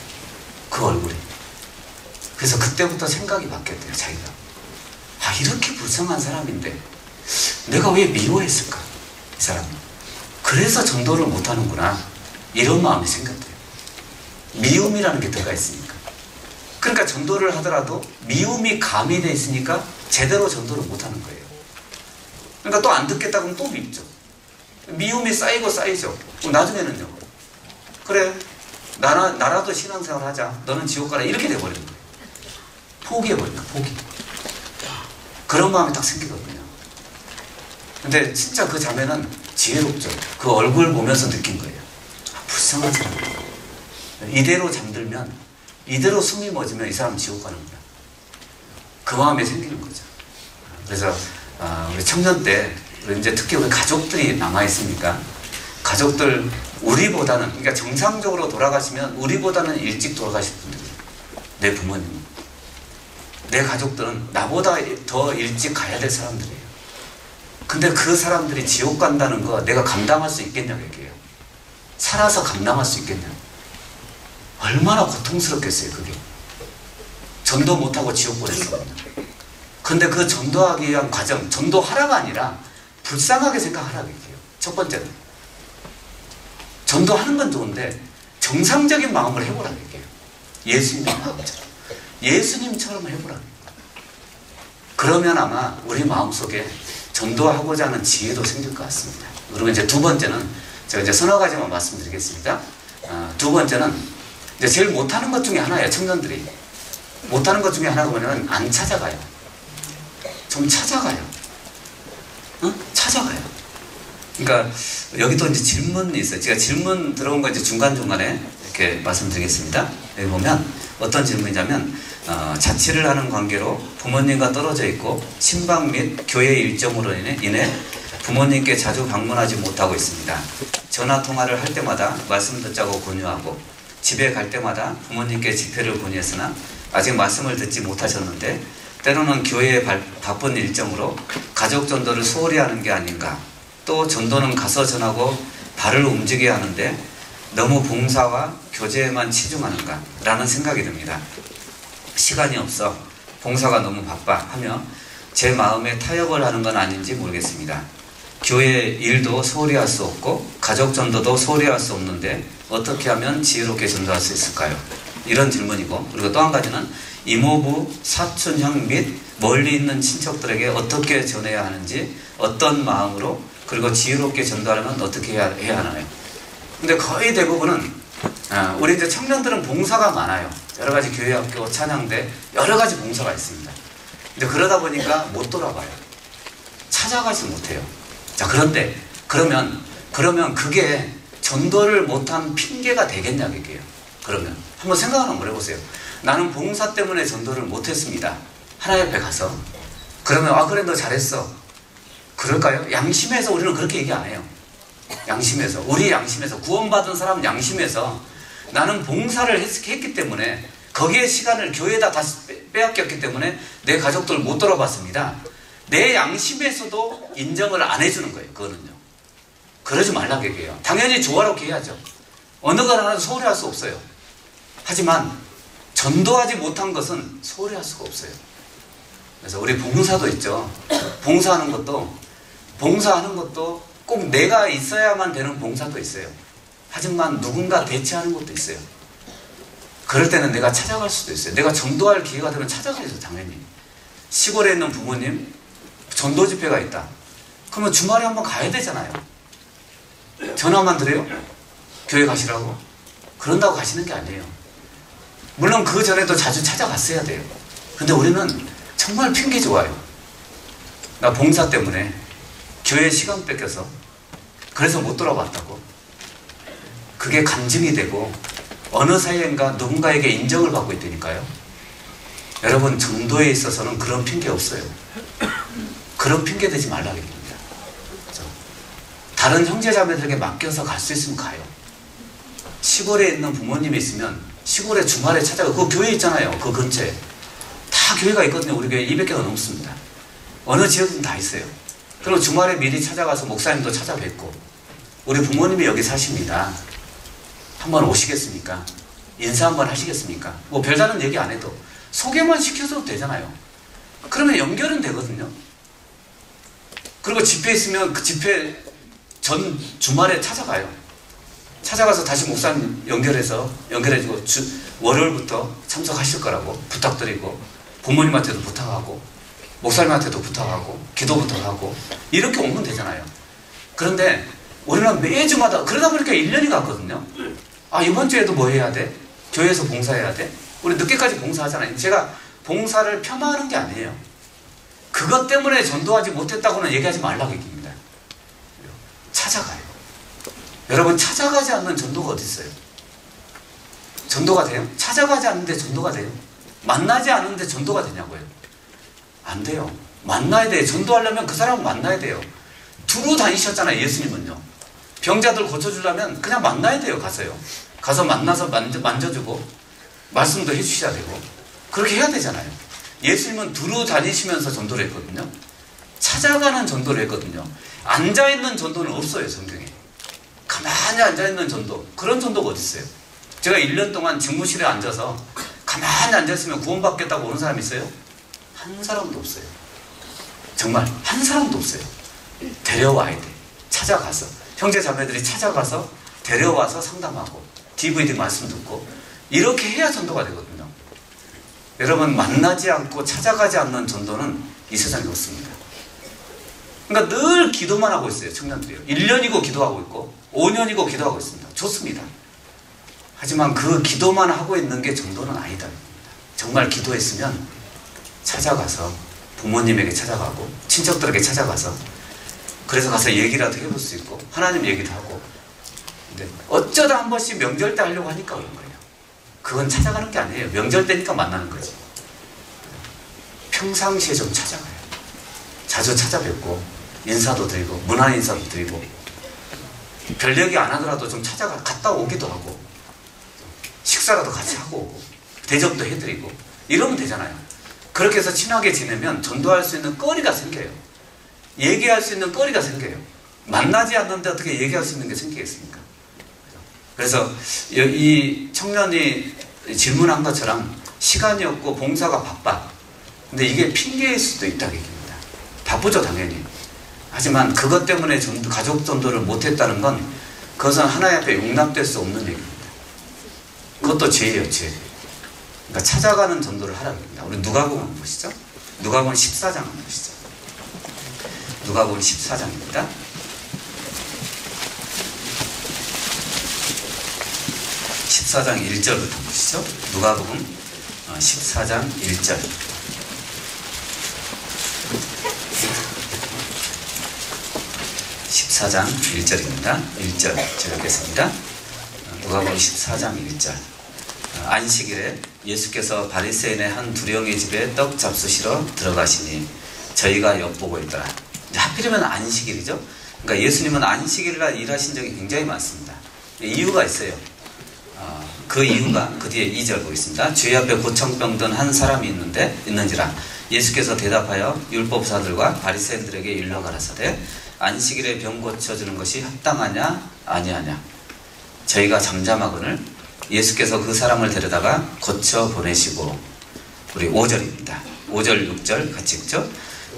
그 얼굴이. 그래서 그때부터 생각이 바뀌었대요. 자기가. 아, 이렇게 불쌍한 사람인데 내가 왜 미워했을까? 이 사람은. 그래서 전도를 못하는구나. 이런 마음이 생겼대요. 미움이라는 게 들어가 있으니까. 그러니까 전도를 하더라도 미움이 가미되어 있으니까 제대로 전도를 못하는 거예요. 그러니까 또 안 듣겠다 그러면 또 밉죠. 미움이 쌓이고 쌓이죠. 그럼 나중에는요. 그래, 나라도 신앙생활 하자. 너는 지옥 가라. 이렇게 돼버리는 거예요. 포기해버립니다. 포기. 그런 마음이 딱 생기거든요. 근데 진짜 그 자매는 지혜롭죠. 그 얼굴 보면서 느낀 거예요. 이상한 사람이에요. 이대로 잠들면, 이대로 숨이 멎으면 이 사람 지옥 가는 거야. 그 마음이 생기는 거죠. 그래서 우리 청년 때 이제 특히 우리 가족들이 남아있으니까 가족들 우리보다는, 그러니까 정상적으로 돌아가시면 우리보다는 일찍 돌아가실 분들이에요. 내 부모님, 내 가족들은 나보다 더 일찍 가야 될 사람들이에요. 근데 그 사람들이 지옥 간다는 거 내가 감당할 수 있겠냐고 얘기해요. 살아서 감당할 수 있겠냐. 얼마나 고통스럽겠어요 그게. 전도 못하고 지옥 보냈습니다. 근데 그 전도하기 위한 과정, 전도하라가 아니라 불쌍하게 생각하라고 얘기해요. 첫 번째는 전도하는 건 좋은데 정상적인 마음을 해보라고 얘기해요. 예수님 마음처럼, 예수님처럼 해보라고 얘기해요. 그러면 아마 우리 마음속에 전도하고자 하는 지혜도 생길 것 같습니다. 그리고 이제 두 번째는 제가 이제 서너 가지만 말씀드리겠습니다. 두 번째는 이제 제일 못하는 것 중에 하나예요. 청년들이 못하는 것 중에 하나가 뭐냐면 안 찾아가요. 좀 찾아가요. 찾아가요. 그러니까 여기도 이제 질문이 있어요. 제가 질문 들어온 거 이제 중간중간에 이렇게 말씀드리겠습니다. 여기 보면 어떤 질문이냐면 자취를 하는 관계로 부모님과 떨어져 있고 신방 및 교회 일정으로 인해 부모님께 자주 방문하지 못하고 있습니다. 전화 통화를 할 때마다 말씀 듣자고 권유하고 집에 갈 때마다 부모님께 집회를 권유했으나 아직 말씀을 듣지 못하셨는데 때로는 교회의 바쁜 일정으로 가족 전도를 소홀히 하는 게 아닌가. 또 전도는 가서 전하고 발을 움직여야 하는데 너무 봉사와 교제에만 치중하는가 라는 생각이 듭니다. 시간이 없어 봉사가 너무 바빠 하며 제 마음에 타협을 하는 건 아닌지 모르겠습니다. 교회 일도 소홀히 할 수 없고 가족 전도도 소홀히 할 수 없는데 어떻게 하면 지혜롭게 전도할 수 있을까요? 이런 질문이고, 그리고 또 한 가지는 이모부, 사촌형 및 멀리 있는 친척들에게 어떻게 전해야 하는지, 어떤 마음으로, 그리고 지혜롭게 전도하려면 어떻게 해야 하나요? 근데 거의 대부분은 우리 이제 청년들은 봉사가 많아요. 여러 가지 교회학교, 찬양대, 여러 가지 봉사가 있습니다. 근데 그러다 보니까 못 돌아봐요. 찾아가지 못해요. 자, 그런데 그러면 그게 전도를 못한 핑계가 되겠냐 이게요. 그러면 한번 생각을 한번 해보세요. 나는 봉사 때문에 전도를 못했습니다. 하나님 앞에 가서. 그러면 그래 너 잘했어. 그럴까요? 양심에서 우리는 그렇게 얘기 안 해요. 양심에서, 우리 양심에서, 구원받은 사람 양심에서 나는 봉사를 했기 때문에 거기에 시간을 교회에다 다시 빼앗겼기 때문에 내 가족들 못 돌아봤습니다. 내 양심에서도 인정을 안 해주는 거예요. 그거는요. 그러지 말라고 얘기해요. 당연히 조화롭게 해야죠. 어느 걸 하나도 소홀히 할 수 없어요. 하지만 전도하지 못한 것은 소홀히 할 수가 없어요. 그래서 우리 봉사도 있죠. 봉사하는 것도 꼭 내가 있어야만 되는 봉사도 있어요. 하지만 누군가 대체하는 것도 있어요. 그럴 때는 내가 찾아갈 수도 있어요. 내가 전도할 기회가 되면 찾아가야죠. 당연히. 시골에 있는 부모님 전도 집회가 있다. 그러면 주말에 한번 가야 되잖아요. 전화만 드려요? 교회 가시라고? 그런다고 가시는 게 아니에요. 물론 그 전에도 자주 찾아갔어야 돼요. 근데 우리는 정말 핑계 좋아요. 나 봉사 때문에 교회 시간 뺏겨서 그래서 못 돌아봤다고. 그게 간증이 되고 어느 사이인가 누군가에게 인정을 받고 있다니까요. 여러분, 전도에 있어서는 그런 핑계 없어요. 그런 핑계 대지 말라고 얘기합니다. 다른 형제자매들에게 맡겨서 갈 수 있으면 가요. 시골에 있는 부모님이 있으면 시골에 주말에 찾아가. 그 교회 있잖아요. 그 근처에 다 교회가 있거든요. 우리 교회 200개가 넘습니다. 어느 지역은 다 있어요. 그리고 주말에 미리 찾아가서 목사님도 찾아뵙고, 우리 부모님이 여기 사십니다. 한번 오시겠습니까? 인사 한번 하시겠습니까? 뭐 별다른 얘기 안 해도 소개만 시켜줘도 되잖아요. 그러면 연결은 되거든요. 그리고 집회 있으면 그 집회 전 주말에 찾아가요. 찾아가서 다시 목사님 연결해주고 월요일부터 참석하실 거라고 부탁드리고, 부모님한테도 부탁하고, 목사님한테도 부탁하고, 기도부터 하고, 이렇게 오면 되잖아요. 그런데 우리는 매주마다 그러다 보니까 1년이 갔거든요. 이번 주에도 뭐 해야 돼? 교회에서 봉사해야 돼? 우리 늦게까지 봉사하잖아요. 제가 봉사를 폄하하는 게 아니에요. 그것 때문에 전도하지 못했다고는 얘기하지 말라고 얘기합니다. 찾아가요. 여러분, 찾아가지 않는 전도가 어디 있어요? 전도가 돼요? 찾아가지 않는데 전도가 돼요? 만나지 않는데 전도가 되냐고요? 안 돼요. 만나야 돼요. 전도하려면 그 사람을 만나야 돼요. 두루 다니셨잖아요, 예수님은요. 병자들 고쳐주려면 그냥 만나야 돼요. 가서요. 가서 만나서 만져주고 말씀도 해주셔야 되고 그렇게 해야 되잖아요. 예수님은 두루 다니시면서 전도를 했거든요. 찾아가는 전도를 했거든요. 앉아있는 전도는 없어요, 성경에. 가만히 앉아있는 전도, 그런 전도가 어디 있어요? 제가 1년 동안 집무실에 앉아서 가만히 앉아있으면 구원받겠다고 오는 사람이 있어요? 한 사람도 없어요. 정말 한 사람도 없어요. 데려와야 돼. 찾아가서 형제 자매들이 찾아가서 데려와서 상담하고 DVD 말씀 듣고 이렇게 해야 전도가 되거든요. 여러분, 만나지 않고 찾아가지 않는 전도는 이 세상에 없습니다. 그러니까 늘 기도만 하고 있어요, 청년들이요. 1년이고 기도하고 있고 5년이고 기도하고 있습니다. 좋습니다. 하지만 그 기도만 하고 있는 게 전도는 아니다. 정말 기도했으면 찾아가서 부모님에게 찾아가고 친척들에게 찾아가서 그래서 가서 얘기라도 해볼 수 있고 하나님 얘기도 하고. 근데 어쩌다 한 번씩 명절 때 하려고 하니까 그런 거예요. 그건 찾아가는 게 아니에요. 명절 때니까 만나는 거지. 평상시에 좀 찾아가요. 자주 찾아뵙고 인사도 드리고 문화 인사도 드리고 별 얘기 안 하더라도 좀 찾아가 갔다 오기도 하고 식사라도 같이 하고 오고 대접도 해드리고 이러면 되잖아요. 그렇게 해서 친하게 지내면 전도할 수 있는 거리가 생겨요. 얘기할 수 있는 거리가 생겨요. 만나지 않는데 어떻게 얘기할 수 있는 게 생기겠습니까? 그래서 이 청년이 질문한 것처럼 시간이 없고 봉사가 바빠. 근데 이게 핑계일 수도 있다고 얘기합니다. 바쁘죠, 당연히. 하지만 그것 때문에 가족 전도를 못했다는 건 그것은 하나님 앞에 용납될 수 없는 얘기입니다. 그것도 죄예요, 죄. 그러니까 찾아가는 전도를 하라고 합니다. 우리 누가복음 한번 보시죠. 누가복음 14장 한번 보시죠. 누가복음 14장입니다. 14장 1절부터 보시죠. 누가복음 14장 1절. 14장 1절입니다. 1절 제가 읽겠습니다. 누가복음 14장 1절. 안식일에 예수께서 바리새인의 한 두령의 집에 떡 잡수시러 들어가시니 저희가 엿보고 있더라. 하필이면 안식일이죠. 그러니까 예수님은 안식일날 일하신 적이 굉장히 많습니다. 이유가 있어요. 그 이유가 그 뒤에 2절 보겠습니다. 주의 앞에 고청병 든 한 사람이 있는지라 예수께서 대답하여 율법사들과 바리새인들에게 일러 가라사대 안식일에 병 고쳐주는 것이 합당하냐 아니하냐. 저희가 잠잠하거늘 예수께서 그 사람을 데려다가 고쳐 보내시고. 우리 5절입니다. 5절 6절 같이 읽죠.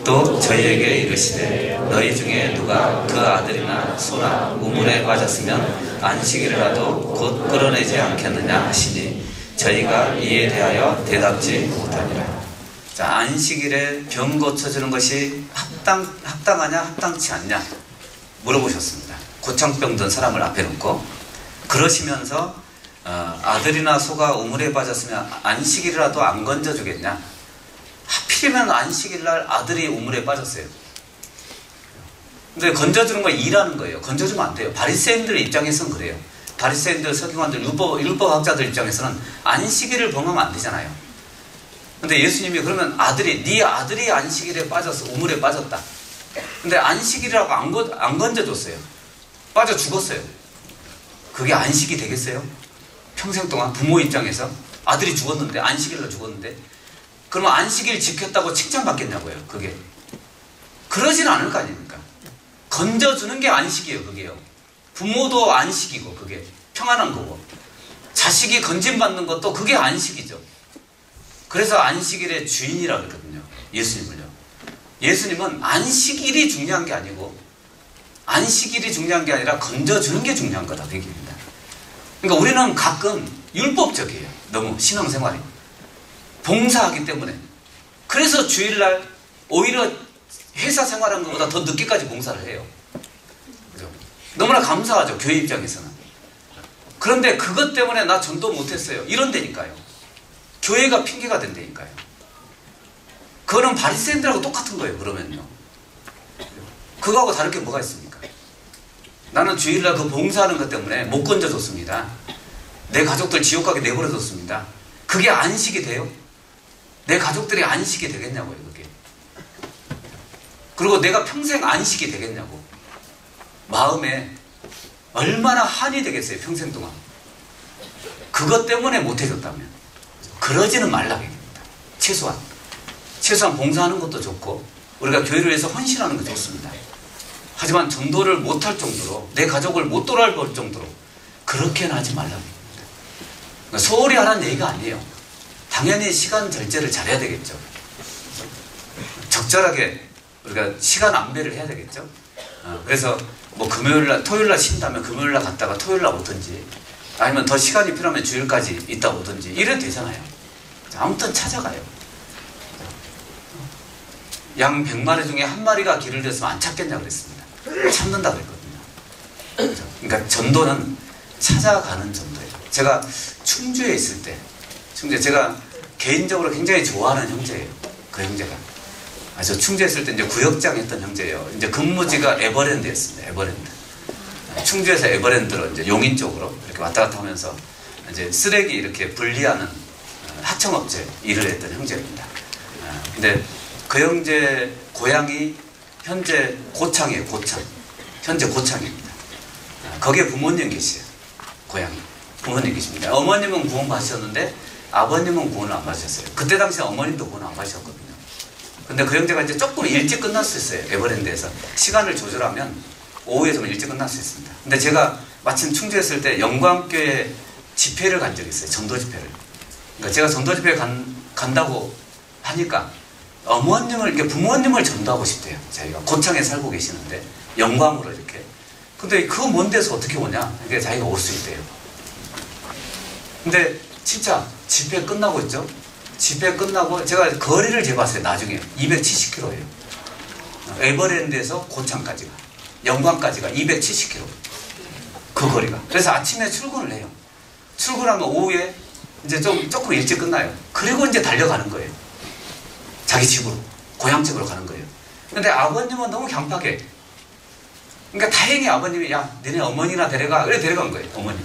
또 저희에게 이르시되 너희 중에 누가 그 아들이나 소나 우물에 빠졌으면 안식일이라도 곧 끌어내지 않겠느냐 하시니 저희가 이에 대하여 대답지 못하니라. 자, 안식일에 병 고쳐주는 것이 합당하냐 합당치 않냐 물어보셨습니다. 고창병 든 사람을 앞에 놓고. 그러시면서 아들이나 소가 우물에 빠졌으면 안식일이라도 안 건져주겠냐. 하필이면 안식일날 아들이 우물에 빠졌어요. 근데 건져주는 거 일하는 거예요. 건져주면 안 돼요. 바리새인들 입장에서는 그래요. 바리새인들, 서기관들, 율법학자들 입장에서는 안식일을 범하면 안 되잖아요. 근데 예수님이 그러면 네 아들이 안식일에 빠져서 우물에 빠졌다. 근데 안식일이라고 안 건져줬어요. 빠져 죽었어요. 그게 안식이 되겠어요? 평생 동안 부모 입장에서 아들이 죽었는데, 안식일로 죽었는데, 그러면 안식일 지켰다고 칭찬받겠냐고요, 그게. 그러진 않을 거 아닙니까? 건져주는 게 안식이에요, 그게요. 부모도 안식이고, 그게 평안한 거고. 자식이 건진받는 것도 그게 안식이죠. 그래서 안식일의 주인이라고 그러거든요, 예수님을요. 예수님은 안식일이 중요한 게 아니고, 안식일이 중요한 게 아니라 건져주는 게 중요한 거다, 그 얘기입니다. 그러니까 우리는 가끔 율법적이에요, 너무 신앙생활이. 봉사하기 때문에. 그래서 주일날 오히려 회사 생활한 것보다 더 늦게까지 봉사를 해요. 그죠? 너무나 감사하죠, 교회 입장에서는. 그런데 그것 때문에 나 전도 못했어요, 이런다니까요. 교회가 핑계가 된다니까요. 그거는 바리새인들하고 똑같은 거예요, 그러면요. 그거하고 다를 게 뭐가 있습니까? 나는 주일날 그 봉사하는 것 때문에 못 건져줬습니다. 내 가족들 지옥 가게 내버려뒀습니다. 그게 안식이 돼요? 내 가족들이 안식이 되겠냐고요, 그게. 그리고 내가 평생 안식이 되겠냐고. 마음에 얼마나 한이 되겠어요, 평생 동안. 그것 때문에 못 해줬다면. 그러지는 말라고 얘기합니다. 최소한 봉사하는 것도 좋고, 우리가 교회를 위해서 헌신하는 거 좋습니다. 하지만 전도를 못할 정도로, 내 가족을 못 돌아볼 정도로 그렇게는 하지 말라고 얘기합니다. 그러니까 소홀히 하라는 얘기가 아니에요. 당연히 시간 절제를 잘해야 되겠죠. 적절하게 우리가 시간 안배를 해야 되겠죠. 그래서 뭐 금요일날, 토요일날 쉰다면 금요일날 갔다가 토요일날 오든지, 아니면 더 시간이 필요하면 주일까지 있다 오든지 이래도 되잖아요. 아무튼 찾아가요. 양 100마리 중에 한 마리가 길을 잃었으면 안 찾겠냐고 그랬습니다. 찾는다 그랬거든요. 그러니까 전도는 찾아가는 전도예요. 제가 충주에 있을 때, 제가 개인적으로 굉장히 좋아하는 형제예요. 그 형제가. 저 충주에 있을 때 이제 구역장 했던 형제예요. 이제 근무지가 에버랜드였습니다. 에버랜드. 충주에서 에버랜드로 이제 용인 쪽으로 이렇게 왔다 갔다 하면서 이제 쓰레기 이렇게 분리하는 하청업체 일을 했던 형제입니다. 근데 그 형제 고향이 현재 고창이에요. 고창. 현재 고창입니다. 거기에 부모님 계세요. 고향이. 부모님 계십니다. 어머님은 구원 받으셨는데 아버님은 구원을 안 받으셨어요. 그때 당시에 어머님도 구원 안 받으셨거든요. 근데 그 형제가 이제 조금 일찍 끝날 수 있어요. 에버랜드에서. 시간을 조절하면 오후에 좀 일찍 끝날 수 있습니다. 근데 제가 마침 충주에 있을 때 영광교회 집회를 간 적이 있어요. 전도 집회를. 그러니까 제가 전도 집회 간다고 하니까 어머님을, 이렇게 부모님을 전도하고 싶대요. 자기가 고창에 살고 계시는데 영광으로 이렇게. 근데 그 먼 데서 어떻게 오냐? 이게 자기가 올 수 있대요. 근데 진짜 집회 끝나고 있죠? 집회 끝나고 제가 거리를 재봤어요. 나중에 270km예요. 에버랜드에서 고창까지가, 영광까지가 270km. 그 거리가. 그래서 아침에 출근을 해요. 출근하면 오후에 이제 조금 일찍 끝나요. 그리고 이제 달려가는 거예요. 자기 집으로, 고향집으로 가는 거예요. 근데 아버님은 너무 강팍해. 그러니까 다행히 아버님이, 야, 니네 어머니나 데려가. 그래 데려간 거예요. 어머니.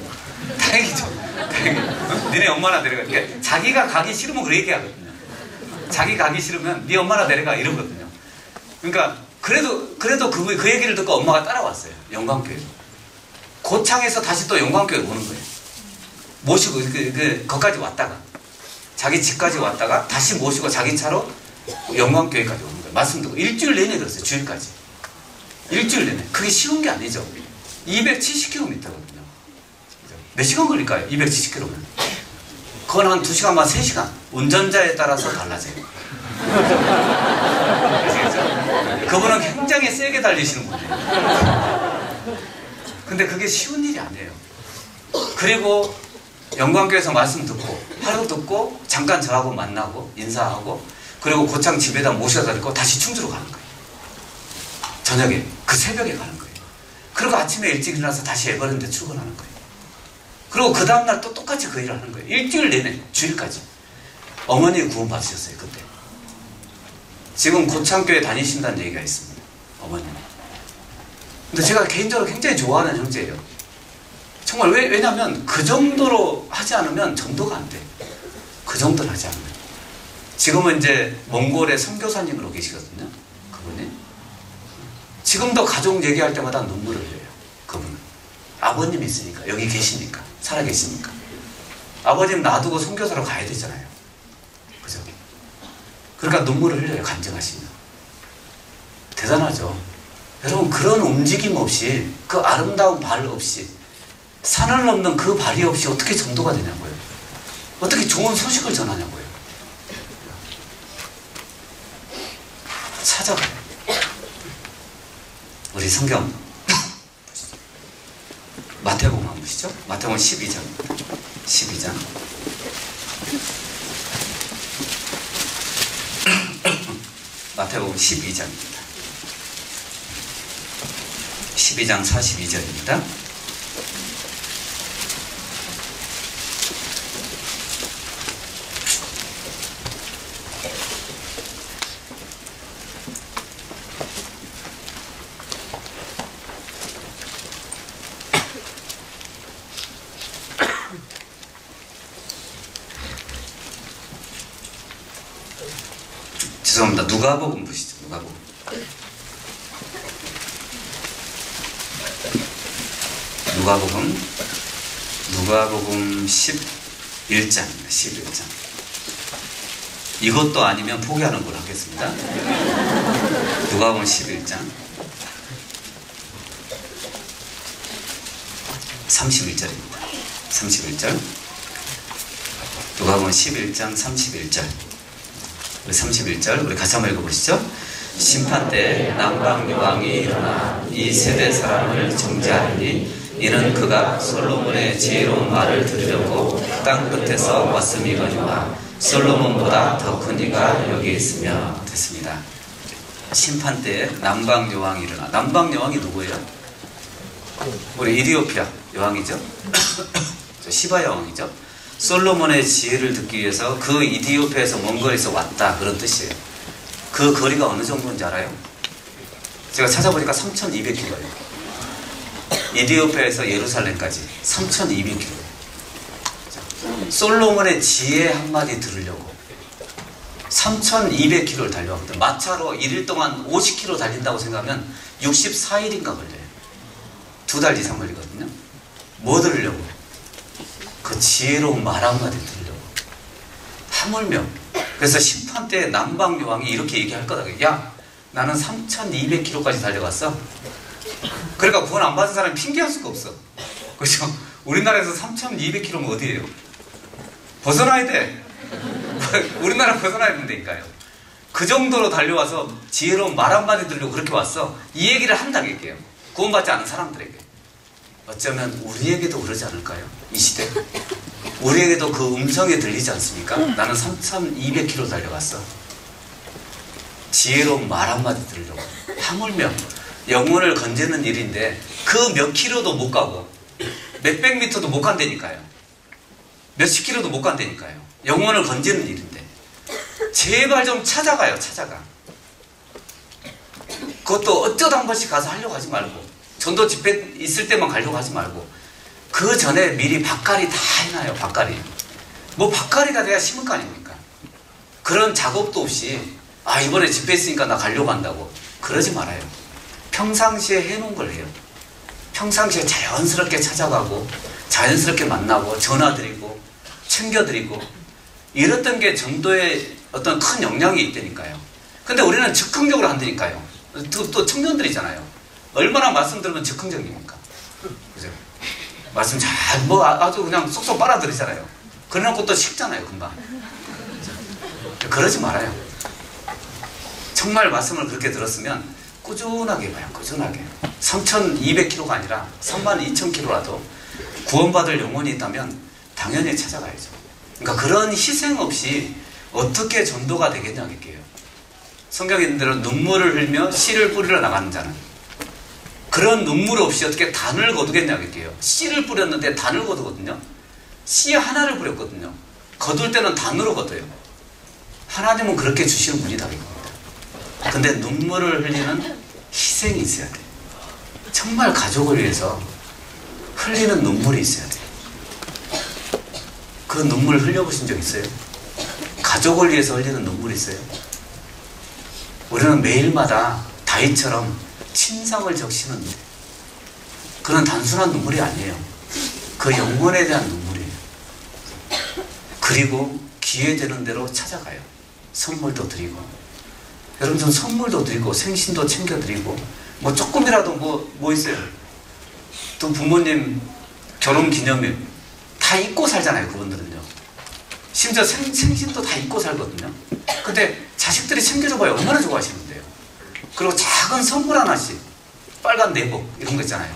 다행이죠. 다행히. 니네 엄마나 데려가. 그러니까 자기가 가기 싫으면 그렇게 얘기하거든요. 자기 가기 싫으면 네 엄마나 데려가 이러거든요. 그러니까 그래도 그 얘기를 듣고 엄마가 따라왔어요. 영광교회. 고창에서 다시 또 영광교회 오는 거예요. 모시고 거기까지 왔다가, 자기 집까지 왔다가 다시 모시고 자기 차로 영광교회까지 오는 거예요. 말씀 듣고 일주일 내내 그랬어요. 주일까지. 일주일 내내. 그게 쉬운 게 아니죠. 270km거든요. 몇 시간 걸릴까요? 270km면. 그건 한 2시간 반 3시간. 운전자에 따라서 달라져요. 아시겠죠? 그분은 굉장히 세게 달리시는 분이에요. 근데 그게 쉬운 일이 아니에요. 그리고 영광교회에서 말씀 듣고, 하루 듣고, 잠깐 저하고 만나고, 인사하고, 그리고 고창 집에다 모셔다 놓고 다시 충주로 가는 거예요. 저녁에, 그 새벽에 가는 거예요. 그리고 아침에 일찍 일어나서 다시 에버랜드 출근하는 거예요. 그리고 그 다음날 또 똑같이 그 일을 하는 거예요. 일주일 내내, 주일까지. 어머니 구원 받으셨어요, 그때. 지금 고창교회 다니신다는 얘기가 있습니다. 어머니. 근데 제가 개인적으로 굉장히 좋아하는 형제예요. 정말 왜냐면 그 정도로 하지 않으면 전도가 안 돼. 그 정도로 하지 않으면. 지금은 이제 몽골의 선교사님으로 계시거든요. 그분이. 지금도 가족 얘기할 때마다 눈물을 흘려요. 그분은. 아버님이 있으니까. 여기 계시니까. 살아계시니까. 아버님 놔두고 선교사로 가야 되잖아요. 그죠? 그러니까 눈물을 흘려요. 간증하시면. 대단하죠. 여러분, 그런 움직임 없이, 그 아름다운 발 없이, 산을 넘는 그 발이 없이 어떻게 전도가 되냐고요. 어떻게 좋은 소식을 전하냐고요. 찾아가요. 우리 성경 마태복음 한번 보시죠. 마태복음 12장입니다. 12장. 마태복음 12장입니다. 12장 42절입니다. 죄송합니다. 누가복음 보시죠. 누가복음 11장입니다. 11장. 이것도 아니면 포기하는 걸로 하겠습니다. 누가복음 11장 31절입니다. 31절. 누가복음 11장 31절. 31절 우리 같이 한번 읽어보시죠. 심판 때 남방 여왕이 일어나 이 세대 사람을 정죄하리니 이는 그가 솔로몬의 지혜로운 말을 들으려고 땅 끝에서 왔음이거니와 솔로몬보다 더 큰 이가 여기 있으며 됐습니다. 심판 때에 남방 여왕이 일어나. 남방 여왕이 누구예요? 우리 이디오피아 여왕이죠. 시바 여왕이죠. 솔로몬의 지혜를 듣기 위해서 그 이디오피아에서 먼 거리에서 왔다, 그런 뜻이에요. 그 거리가 어느 정도인지 알아요? 제가 찾아보니까 3200km예요. 이디오피아에서 예루살렘까지 3200km. 솔로몬의 지혜 한마디 들으려고 3200km를 달려왔거든요. 마차로 1일 동안 50km 달린다고 생각하면 64일인가 걸려요. 2달 이상 걸리거든요. 뭐 들으려고? 그 지혜로운 말 한마디 들으려고. 하물며 그래서 심판 때 남방 여왕이 이렇게 얘기할 거다. 야, 나는 3200km까지 달려갔어. 그러니까 구원 안 받은 사람이 핑계할 수가 없어. 그렇죠? 우리나라에서 3200km면 어디예요? 벗어나야 돼. 우리나라 벗어나야 된다니까요. 그 정도로 달려와서 지혜로운 말 한마디 들으려고 그렇게 왔어. 이 얘기를 한다니까요. 구원받지 않은 사람들에게. 어쩌면 우리에게도 그러지 않을까요? 이 시대. 우리에게도 그 음성이 들리지 않습니까? 나는 3200km 달려갔어. 지혜로운 말 한마디 들으려고. 하물며 영혼을 건지는 일인데 그 몇 킬로도 못 가고 몇백 미터도 못 간다니까요. 몇십 킬로도 못 간다니까요. 영혼을 건지는 일인데 제발 좀 찾아가요. 찾아가. 그것도 어쩌다 한 번씩 가서 하려고 하지 말고, 전도 집회 있을 때만 가려고 하지 말고 그 전에 미리 밭갈이 다 해놔요. 밭갈이. 뭐 밭갈이가 돼야 심을 거 아닙니까? 그런 작업도 없이 아, 이번에 집회 있으니까 나 가려고 한다고 그러지 말아요. 평상시에 해놓은 걸 해요. 평상시에 자연스럽게 찾아가고 자연스럽게 만나고 전화드리고 챙겨드리고 이랬던 게 전도에 어떤 큰 영향이 있다니까요. 근데 우리는 즉흥적으로 한다니까요. 또 청년들이잖아요. 얼마나 말씀 들으면 즉흥적입니까? 그죠? 말씀 잘, 뭐 아주 그냥 쏙쏙 빨아들이잖아요. 그래놓고 또 식잖아요, 금방. 그러지 말아요. 정말 말씀을 그렇게 들었으면 꾸준하게 봐요, 꾸준하게. 3200km가 아니라 32,000km라도 구원받을 영혼이 있다면 당연히 찾아가야죠. 그러니까 그런 희생 없이 어떻게 전도가 되겠냐, 이게요. 성경에 있는 대로 눈물을 흘며 씨를 뿌리러 나가는 자는, 그런 눈물 없이 어떻게 단을 거두겠냐, 이게요. 씨를 뿌렸는데 단을 거두거든요. 씨 하나를 뿌렸거든요. 거둘 때는 단으로 거둬요. 하나님은 그렇게 주시는 분이다, 이겁니다. 근데 눈물을 흘리는 희생이 있어야 돼요. 정말 가족을 위해서 흘리는 눈물이 있어야 돼요. 그 눈물 흘려보신 적 있어요? 가족을 위해서 흘리는 눈물이 있어요? 우리는 매일마다 다윗처럼 침상을 적시는데 그건 단순한 눈물이 아니에요. 그 영혼에 대한 눈물이에요. 그리고 기회 되는 대로 찾아가요. 선물도 드리고, 여러분, 전 선물도 드리고 생신도 챙겨드리고, 뭐 조금이라도 뭐 있어요. 또 부모님 결혼기념일 다 잊고 살잖아요, 그분들은요. 심지어 생신도 다 잊고 살거든요. 근데 자식들이 챙겨줘봐요. 얼마나 좋아하시는데요. 그리고 작은 선물 하나씩, 빨간 내복 이런 거 있잖아요.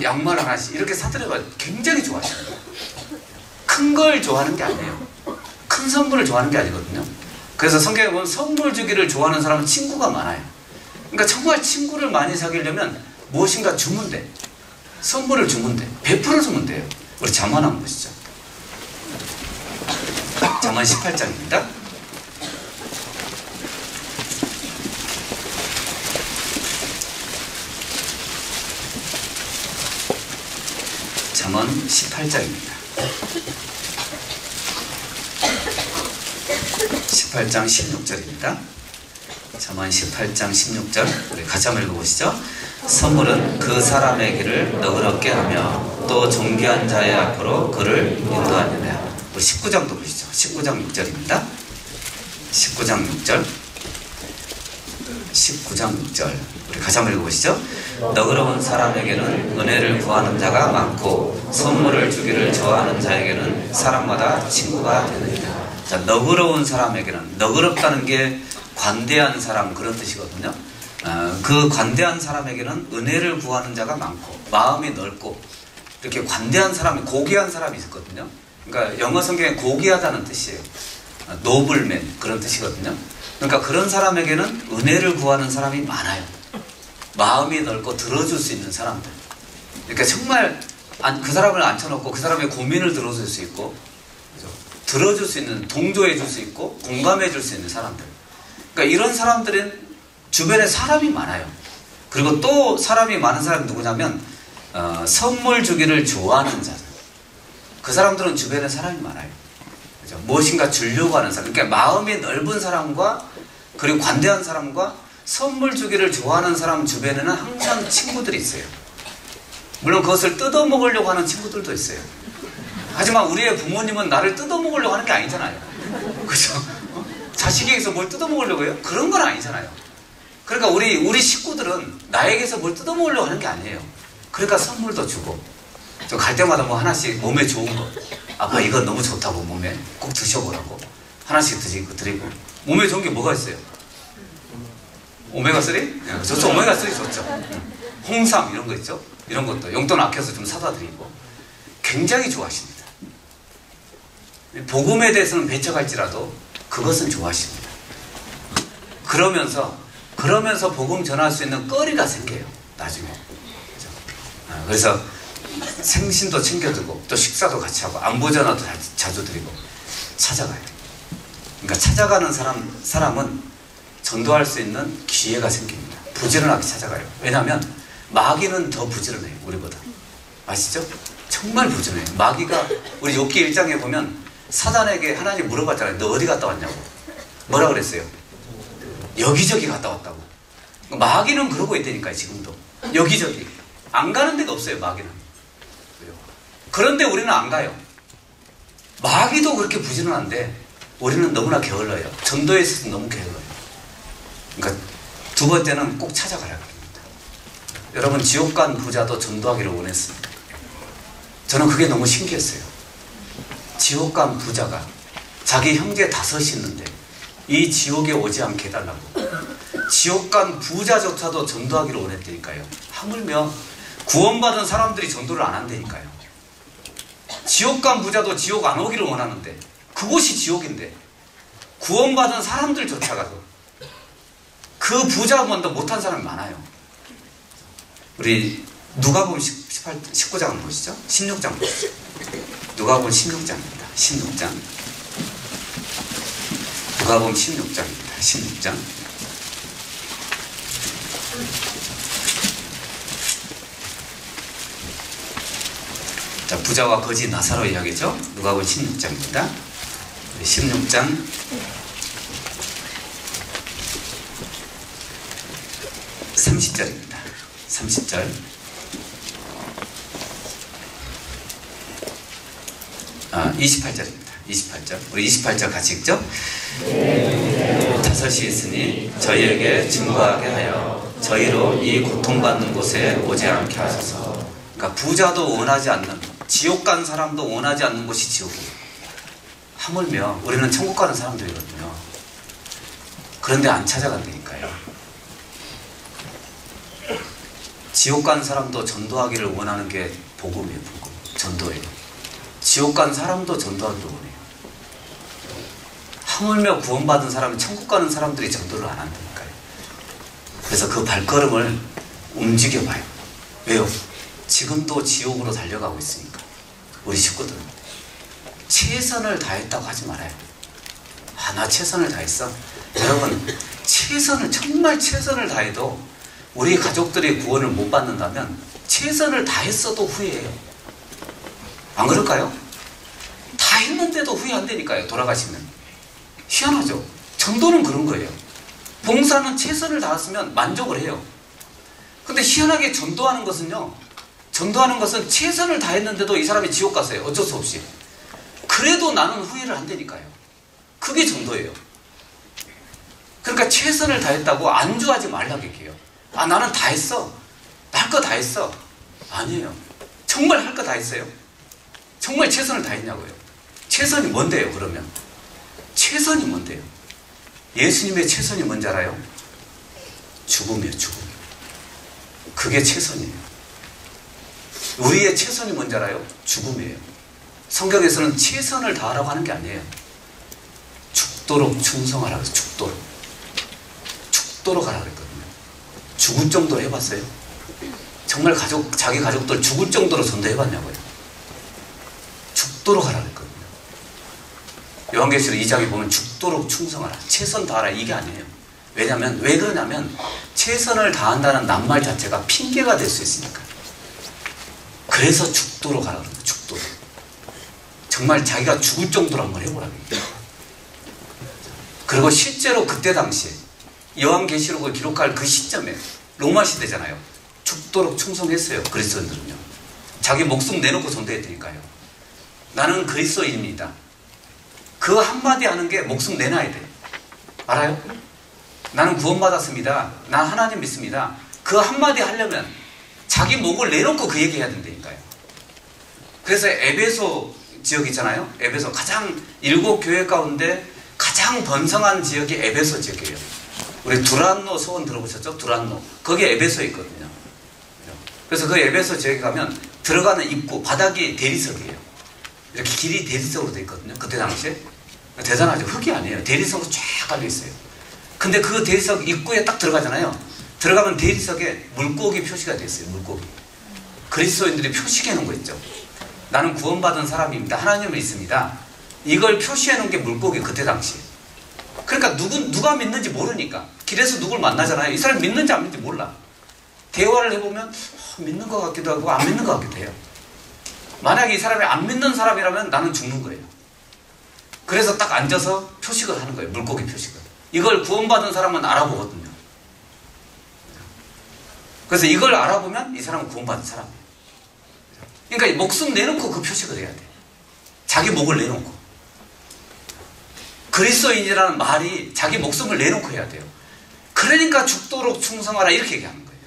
양말 하나씩 이렇게 사드려봐요. 굉장히 좋아하시는 거예요. 큰 걸 좋아하는 게 아니에요. 큰 선물을 좋아하는 게 아니거든요. 그래서 성경에 보면 선물 주기를 좋아하는 사람은 친구가 많아요. 그러니까 정말 친구를 많이 사귀려면 무엇인가 주면 돼. 선물을 주면 돼. 베풀어주면 돼요. 우리 잠언 한번 보시죠. 잠언 18장입니다. 잠언 18장입니다. 18장 16절입니다. 잠언 18장 16절 우리 같이 한번 읽어보시죠. 선물은 그 사람의 길을 너그럽게 하며 또 존귀한 자의 앞으로 그를 인도하느냐. 우리 19장도 보시죠. 19장 6절입니다. 19장 6절 19장 6절 우리 같이 한번 읽어보시죠. 너그러운 사람에게는 은혜를 구하는 자가 많고 선물을 주기를 좋아하는 자에게는 사람마다 친구가 되느니라. 자, 너그러운 사람에게는, 너그럽다는 게 관대한 사람 그런 뜻이거든요. 그 관대한 사람에게는 은혜를 구하는 자가 많고 마음이 넓고 이렇게 관대한 사람이, 고귀한 사람이 있거든요. 그러니까 영어 성경에 고귀하다는 뜻이에요. 노블맨 그런 뜻이거든요. 그러니까 그런 사람에게는 은혜를 구하는 사람이 많아요. 마음이 넓고 들어줄 수 있는 사람들. 그러니까 정말 그 사람을 앉혀놓고 그 사람의 고민을 들어줄 수 있고, 그죠? 들어줄 수 있는, 동조해 줄 수 있고 공감해 줄 수 있는 사람들. 그러니까 이런 사람들은 주변에 사람이 많아요. 그리고 또 사람이 많은 사람이 누구냐면 선물 주기를 좋아하는 자들. 그 사람들은 주변에 사람이 많아요. 그죠? 무엇인가 주려고 하는 사람. 그러니까 마음이 넓은 사람과 그리고 관대한 사람과 선물 주기를 좋아하는 사람 주변에는 항상 친구들이 있어요. 물론 그것을 뜯어먹으려고 하는 친구들도 있어요. 하지만 우리의 부모님은 나를 뜯어먹으려고 하는 게 아니잖아요. 그죠? 자식에게서 뭘 뜯어먹으려고 해요? 그런 건 아니잖아요. 그러니까 우리 식구들은 나에게서 뭘 뜯어먹으려고 하는 게 아니에요. 그러니까 선물도 주고, 저 갈 때마다 뭐 하나씩 몸에 좋은 거, 아빠 이거 너무 좋다고 몸에 꼭 드셔보라고 하나씩 드리고. 몸에 좋은 게 뭐가 있어요? 오메가3? 좋죠. 오메가3 좋죠. 홍삼 이런 거 있죠. 이런 것도 용돈 아껴서 좀 사다 드리고 굉장히 좋아하십니다. 복음에 대해서는 배척할지라도 그것은 좋아하십니다. 그러면서 복음 전할 수 있는 거리가 생겨요. 나중에. 그래서 생신도 챙겨주고 또 식사도 같이 하고 안부 전화도 자주 드리고 찾아가요. 그러니까 찾아가는 사람은 전도할 수 있는 기회가 생깁니다. 부지런하게 찾아가요. 왜냐하면 마귀는 더 부지런해요. 우리보다. 아시죠? 정말 부지런해요. 마귀가 우리 욥기 1장에 보면 사단에게 하나님 물어봤잖아요. 너 어디 갔다 왔냐고. 뭐라 그랬어요? 여기저기 갔다 왔다고. 마귀는 그러고 있다니까요. 지금도. 여기저기. 안 가는 데가 없어요. 마귀는. 그런데 우리는 안 가요. 마귀도 그렇게 부지런한데 우리는 너무나 게을러요. 전도에 있어서 너무 게을러요. 그러니까 두 번째는 꼭 찾아가라 그럽니다. 여러분, 지옥 간 부자도 전도하기를 원했습니다. 저는 그게 너무 신기했어요. 지옥 간 부자가 자기 형제 5이 있는데 이 지옥에 오지 않게 해달라고. 지옥 간 부자조차도 전도하기를 원했다니까요. 하물며 구원받은 사람들이 전도를 안 한다니까요. 지옥 간 부자도 지옥 안 오기를 원하는데 그곳이 지옥인데 구원받은 사람들조차가도 그 부자보다 못한 사람이 많아요. 우리 누가복음 19장 보시죠. 16장 보시죠. 누가복음 16장입니다. 16장. 누가복음 16장입니다. 16장. 자, 부자와 거지 나사로 이야기죠. 누가복음 16장입니다. 16장 30절입니다. 30절. 아, 28절입니다. 28절. 우리 28절 같이 읽죠? 5이 있으니 저희에게 증거하게 하여 저희로 이 고통받는 곳에 오지 않게 하소서. 그러니까 부자도 원하지 않는, 지옥 간 사람도 원하지 않는 곳이 지옥이에요. 하물며 우리는 천국 가는 사람들이거든요. 그런데 안 찾아간다니까요. 지옥 간 사람도 전도하기를 원하는 게 복음이에요. 복음. 전도예요. 지옥 간 사람도 전도하기를 원해요. 하물며 구원받은 사람이, 천국 가는 사람들이 전도를 안 한다니까요. 그래서 그 발걸음을 움직여봐요. 왜요? 지금도 지옥으로 달려가고 있으니까. 우리 식구들은 최선을 다했다고 하지 말아요. 아, 나 최선을 다했어. 여러분, 정말 최선을 다해도 우리 가족들이 구원을 못 받는다면 최선을 다했어도 후회해요. 안 그럴까요? 다 했는데도 후회한다니까요. 돌아가시면. 희한하죠? 전도는 그런 거예요. 봉사는 최선을 다했으면 만족을 해요. 근데 희한하게 전도하는 것은요, 전도하는 것은 최선을 다했는데도 이 사람이 지옥 갔어요. 어쩔 수 없이. 그래도 나는 후회를 한다니까요. 그게 전도예요. 그러니까 최선을 다했다고 안주하지 말라고 얘기해요. 아, 나는 다 했어. 나 할 거 다 했어. 아니에요. 정말 할 거 다 했어요? 정말 최선을 다했냐고요. 최선이 뭔데요, 그러면? 최선이 뭔데요? 예수님의 최선이 뭔지 알아요? 죽음이에요, 죽음. 그게 최선이에요. 우리의 최선이 뭔지 알아요? 죽음이에요. 성경에서는 최선을 다하라고 하는 게 아니에요. 죽도록 충성하라고 해서 죽도록. 죽도록 하라고 했거든요. 죽을 정도로 해봤어요? 정말 자기 가족들 죽을 정도로 전도해봤냐고요. 죽도록 하라고 했거든요. 요한계시록 2장에 보면 죽도록 충성하라, 최선 다하라, 이게 아니에요. 왜냐면, 왜 그러냐면 최선을 다한다는 낱말 자체가 핑계가 될 수 있으니까. 그래서 죽도록 하라고 그래요. 죽도록. 정말 자기가 죽을 정도로 한번 해보라고 해요. 그리고 실제로 그때 당시에 요한계시록을 기록할 그 시점에 로마 시대잖아요. 죽도록 충성했어요. 그리스도인들은요. 자기 목숨 내놓고 전도했으니까요. 나는 그리스도인입니다. 그 한마디 하는 게 목숨 내놔야 돼. 알아요? 나는 구원받았습니다. 난 하나님 믿습니다. 그 한마디 하려면 자기 목을 내놓고 그 얘기 해야 된다니까요. 그래서 에베소 지역 있잖아요. 에베소 가장 7교회 가운데 가장 번성한 지역이 에베소 지역이에요. 우리 두란노 소원 들어보셨죠? 두란노. 거기 에베소에 있거든요. 그래서 그 에베소 지역에 가면 들어가는 입구, 바닥이 대리석이에요. 이렇게 길이 대리석으로 되어 있거든요. 그때 당시에. 대단하죠. 흙이 아니에요. 대리석으로 쫙 깔려있어요. 근데 그 대리석 입구에 딱 들어가잖아요. 들어가면 대리석에 물고기 표시가 되어 있어요. 물고기. 그리스도인들이 표시해 놓은 거 있죠. 나는 구원받은 사람입니다. 하나님을 믿습니다. 이걸 표시해 놓은 게 물고기, 그때 당시에. 그러니까 누가 믿는지 모르니까. 길에서 누굴 만나잖아요. 이 사람이 믿는지 안 믿는지 몰라. 대화를 해보면 믿는 것 같기도 하고 안 믿는 것 같기도 해요. 만약에 이 사람이 안 믿는 사람이라면 나는 죽는 거예요. 그래서 딱 앉아서 표식을 하는 거예요. 물고기 표식을. 이걸 구원받은 사람은 알아보거든요. 그래서 이걸 알아보면 이 사람은 구원받은 사람이에요. 그러니까 목숨 내놓고 그 표식을 해야 돼. 자기 목을 내놓고. 그리스도인이라는 말이 자기 목숨을 내놓고 해야 돼요. 그러니까 죽도록 충성하라 이렇게 얘기하는 거예요.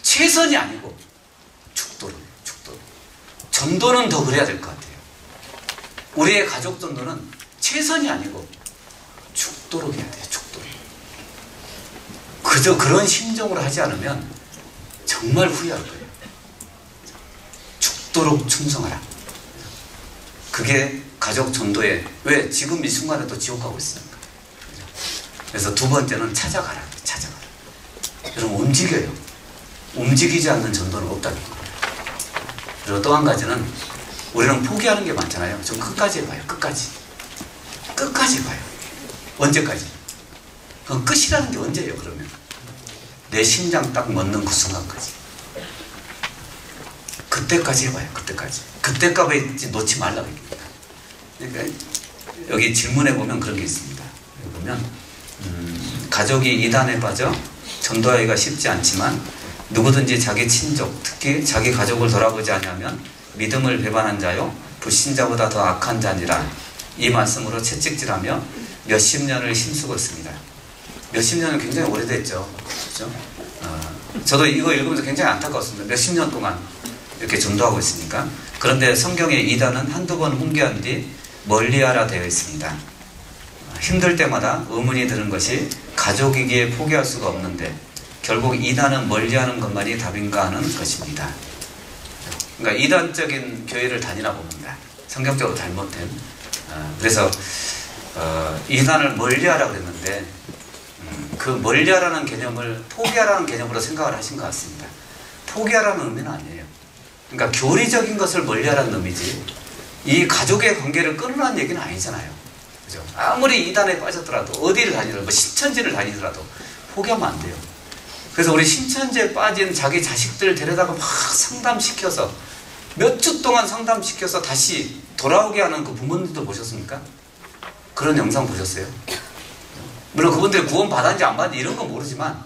최선이 아니고 죽도록. 전도는 더 그래야 될 것 같아요. 우리의 가족 전도는 최선이 아니고 죽도록 해야 돼요. 죽도록. 그저 그런 심정으로 하지 않으면 정말 후회할 거예요. 죽도록 충성하라. 그게 가족 전도에, 왜 지금 이 순간에도 지옥 가고 있습니까? 그래서 두 번째는 찾아가라. 찾아가라. 여러분 움직여요. 움직이지 않는 전도는 없다는 거예요. 그리고 또 한 가지는 우리는 포기하는 게 많잖아요. 좀 끝까지 해봐요. 끝까지 해봐요. 언제까지? 그럼 끝이라는 게 언제예요, 그러면? 내 심장 딱 멎는 그 순간까지. 그때까지 해봐요. 그때까지 놓지 말라고 얘기합니다. 그러니까 여기 질문에 보면 그런 게 있습니다. 여기 보면 가족이 이단에 빠져 전도하기가 쉽지 않지만 누구든지 자기 친족, 특히 자기 가족을 돌아보지 않으면 믿음을 배반한 자요 불신자보다 더 악한 자니라. 이 말씀으로 채찍질하며 몇십 년을 힘쓰고 있습니다. 몇십 년은 굉장히 오래됐죠. 그렇죠? 저도 이거 읽으면서 굉장히 안타까웠습니다. 몇십 년 동안 이렇게 전도하고 있으니까. 그런데 성경에 이단은 한두 번 훈계한 뒤 멀리하라 되어 있습니다. 힘들 때마다 의문이 드는 것이 가족이기에 포기할 수가 없는데 결국 이단은 멀리하는 것만이 답인가 하는 것입니다. 그러니까 이단적인 교회를 다니나 봅니다. 성경적으로 잘못된. 그래서 이단을 멀리하라고 그랬는데 그 멀리하라는 개념을 포기하라는 개념으로 생각을 하신 것 같습니다. 포기하라는 의미는 아니에요. 그러니까 교리적인 것을 멀리하라는 의미지 이 가족의 관계를 끊으라는 얘기는 아니잖아요. 그죠? 아무리 이단에 빠졌더라도 어디를 다니더라도 뭐 신천지를 다니더라도 포기하면 안 돼요. 그래서 우리 신천지에 빠진 자기 자식들 데려다가 막 상담시켜서 몇 주 동안 상담시켜서 다시 돌아오게 하는 그 부모님들 보셨습니까? 그런 영상 보셨어요? 물론 그분들이 구원 받았는지 안 받았는지 이런 건 모르지만